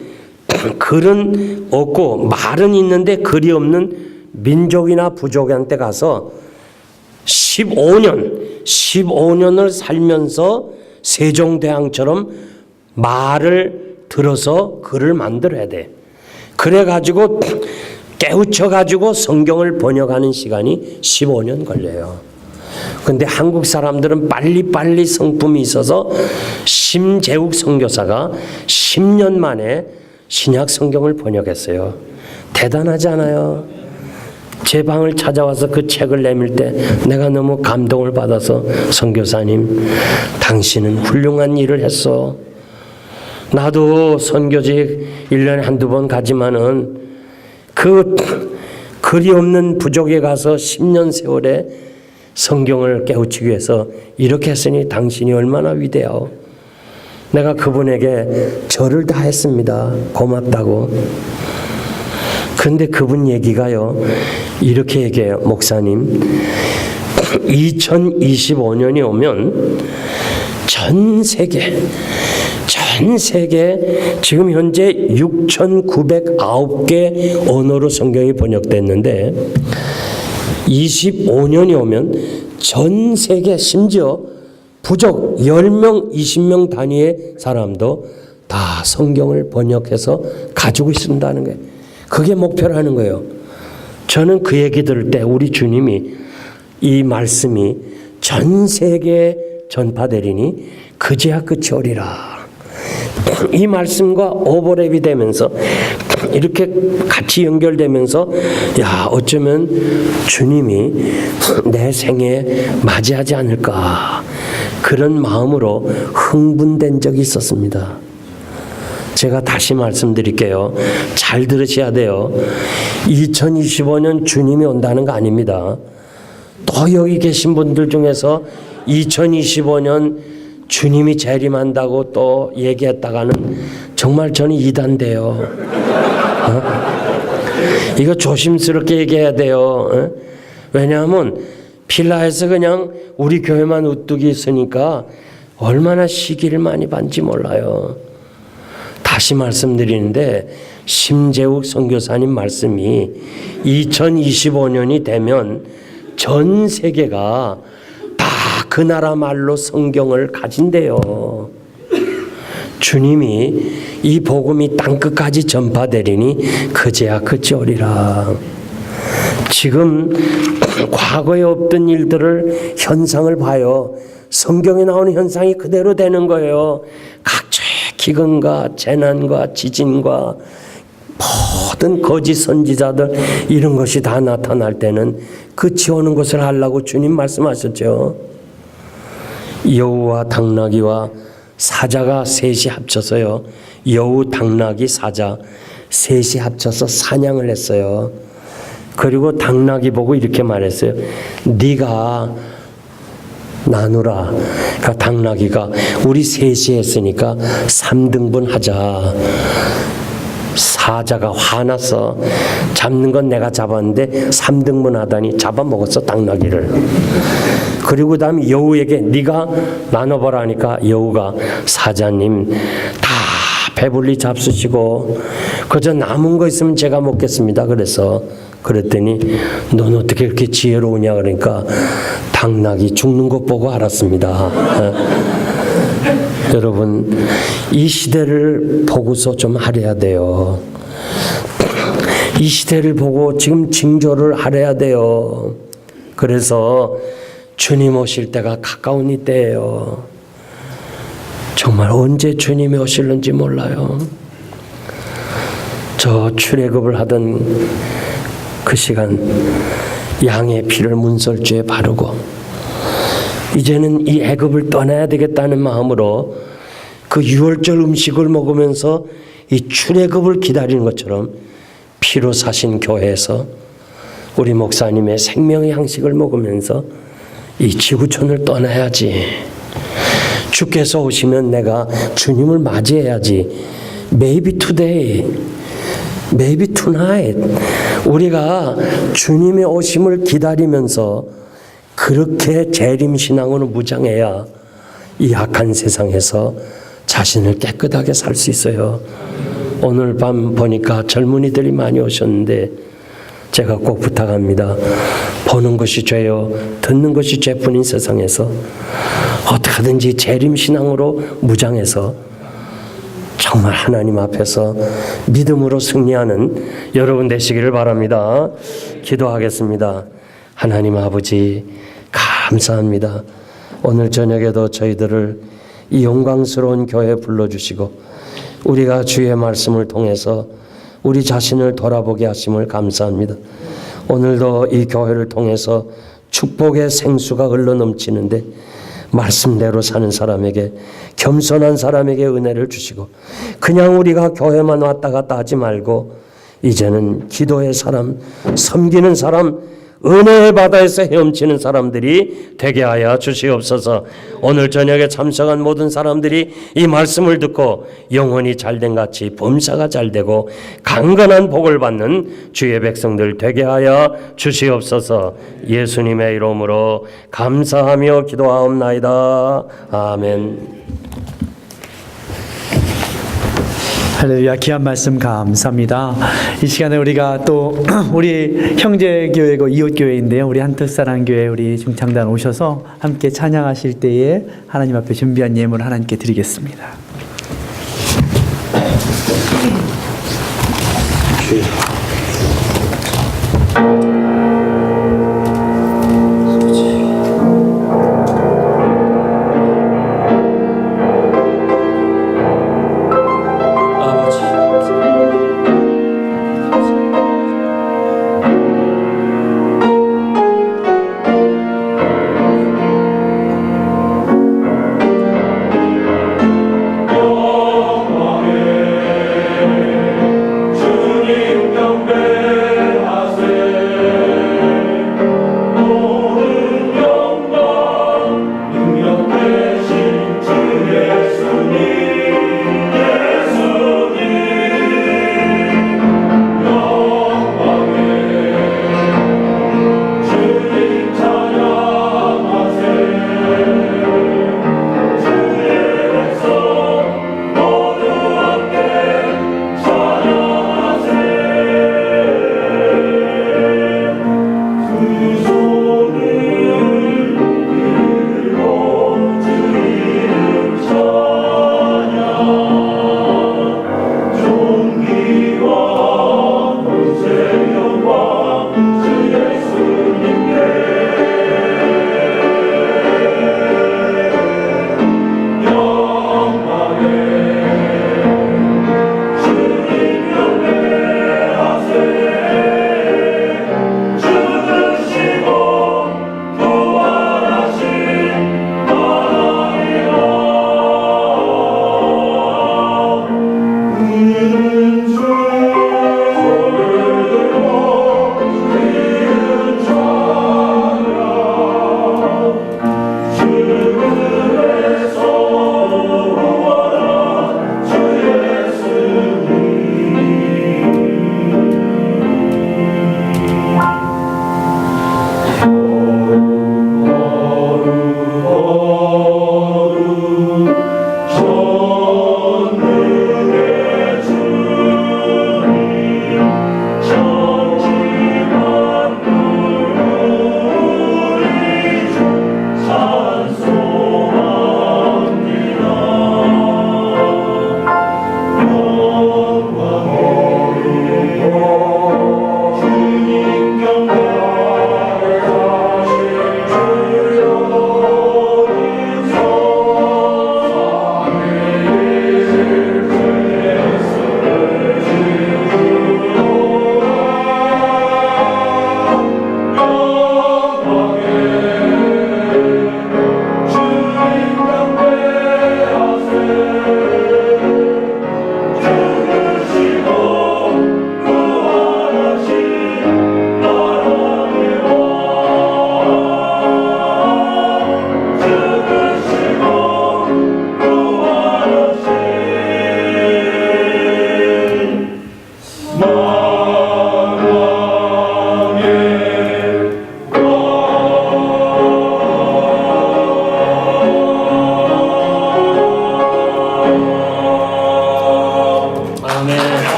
글은 없고 말은 있는데 글이 없는 민족이나 부족한테 가서 15년을 살면서 세종대왕처럼 말을 들어서 글을 만들어야 돼. 그래가지고 깨우쳐가지고 성경을 번역하는 시간이 15년 걸려요. 근데 한국 사람들은 빨리빨리 성품이 있어서 심재욱 선교사가 10년 만에 신약 성경을 번역했어요. 대단하지 않아요? 제 방을 찾아와서 그 책을 내밀 때 내가 너무 감동을 받아서, 선교사님, 당신은 훌륭한 일을 했어. 나도 선교직 1년에 한두 번 가지만은 그 글이 없는 부족에 가서 10년 세월에 성경을 깨우치기 위해서 이렇게 했으니 당신이 얼마나 위대하오. 내가 그분에게 절을 다 했습니다. 고맙다고. 근데 그분 얘기가요, 이렇게 얘기해요. 목사님, 2025년이 오면 전 세계 지금 현재 6,909개 언어로 성경이 번역됐는데 25년이 오면 전 세계, 심지어 부족 10명, 20명 단위의 사람도 다 성경을 번역해서 가지고 있습니다는 거예요. 그게 목표라는 거예요. 저는 그 얘기 들을 때 우리 주님이 이 말씀이 전 세계에 전파되리니 그제야 끝이 오리라. 이 말씀과 오버랩이 되면서 이렇게 같이 연결되면서, 야, 어쩌면 주님이 내 생에 맞이하지 않을까, 그런 마음으로 흥분된 적이 있었습니다. 제가 다시 말씀드릴게요. 잘 들으셔야 돼요. 2025년 주님이 온다는 거 아닙니다. 또 여기 계신 분들 중에서 2025년 주님이 재림한다고 또 얘기했다가는 정말 저는 이단돼요. 이거 조심스럽게 얘기해야 돼요. 왜냐하면 필라에서 그냥 우리 교회만 우뚝이 있으니까 얼마나 시기를 많이 받는지 몰라요. 다시 말씀드리는데 심재욱 선교사님 말씀이 2025년이 되면 전 세계가 다 그 나라 말로 성경을 가진대요. 주님이 이 복음이 땅끝까지 전파되리니 그제야 끝이 오리라. 지금 과거에 없던 일들을 현상을 봐요. 성경에 나오는 현상이 그대로 되는 거예요. 각종 기근과 재난과 지진과 모든 거짓 선지자들 이런 것이 다 나타날 때는 끝이 오는 것을 하려고 주님 말씀하셨죠. 여우와 당나귀와 사자가 셋이 합쳐서요. 여우, 당나귀, 사자 셋이 합쳐서 사냥을 했어요. 그리고 당나귀 보고 이렇게 말했어요. 네가 나누라. 그러니까 당나귀가 우리 셋이 했으니까 3등분 하자. 사자가 화나서 잡는 건 내가 잡았는데 3등분 하다니 잡아먹었어 당나귀를. 그리고 그다음에 여우에게 네가 나눠보라 하니까 여우가 사자님 다 배불리 잡수시고 그저 남은 거 있으면 제가 먹겠습니다. 그랬더니 넌 어떻게 이렇게 지혜로우냐 그러니까 당나귀 죽는 것 보고 알았습니다. 여러분 이 시대를 보고서 좀 하려야 돼요. 이 시대를 보고 지금 징조를 하려야 돼요. 그래서 주님 오실 때가 가까운 이때예요. 정말 언제 주님이 오실는지 몰라요. 저 출애굽을 하던 그 시간 양의 피를 문설주에 바르고 이제는 이 애굽을 떠나야 되겠다는 마음으로 그 유월절 음식을 먹으면서 이 출애굽을 기다리는 것처럼 피로 사신 교회에서 우리 목사님의 생명의 양식을 먹으면서 이 지구촌을 떠나야지. 주께서 오시면 내가 주님을 맞이해야지. Maybe today, maybe tonight. 우리가 주님의 오심을 기다리면서 그렇게 재림신앙으로 무장해야 이 악한 세상에서 자신을 깨끗하게 살 수 있어요. 오늘 밤 보니까 젊은이들이 많이 오셨는데 제가 꼭 부탁합니다. 보는 것이 죄요 듣는 것이 죄뿐인 세상에서 어떻게든지 재림신앙으로 무장해서 정말 하나님 앞에서 믿음으로 승리하는 여러분 되시기를 바랍니다. 기도하겠습니다. 하나님 아버지 감사합니다. 오늘 저녁에도 저희들을 이 영광스러운 교회에 불러주시고 우리가 주의 말씀을 통해서 우리 자신을 돌아보게 하심을 감사합니다. 오늘도 이 교회를 통해서 축복의 생수가 흘러넘치는데 말씀대로 사는 사람에게 겸손한 사람에게 은혜를 주시고 그냥 우리가 교회만 왔다 갔다 하지 말고 이제는 기도의 사람, 섬기는 사람, 은혜의 바다에서 헤엄치는 사람들이 되게 하여 주시옵소서. 오늘 저녁에 참석한 모든 사람들이 이 말씀을 듣고 영혼이 잘된 같이 범사가 잘되고 강건한 복을 받는 주의 백성들 되게 하여 주시옵소서. 예수님의 이름으로 감사하며 기도하옵나이다. 아멘. 할렐루야. 귀한 말씀 감사합니다. 이 시간에 우리가 또 우리 형제교회고 이웃교회인데요. 우리 한특사랑교회 우리 중창단 오셔서 함께 찬양하실 때에 하나님 앞에 준비한 예물을 하나님께 드리겠습니다.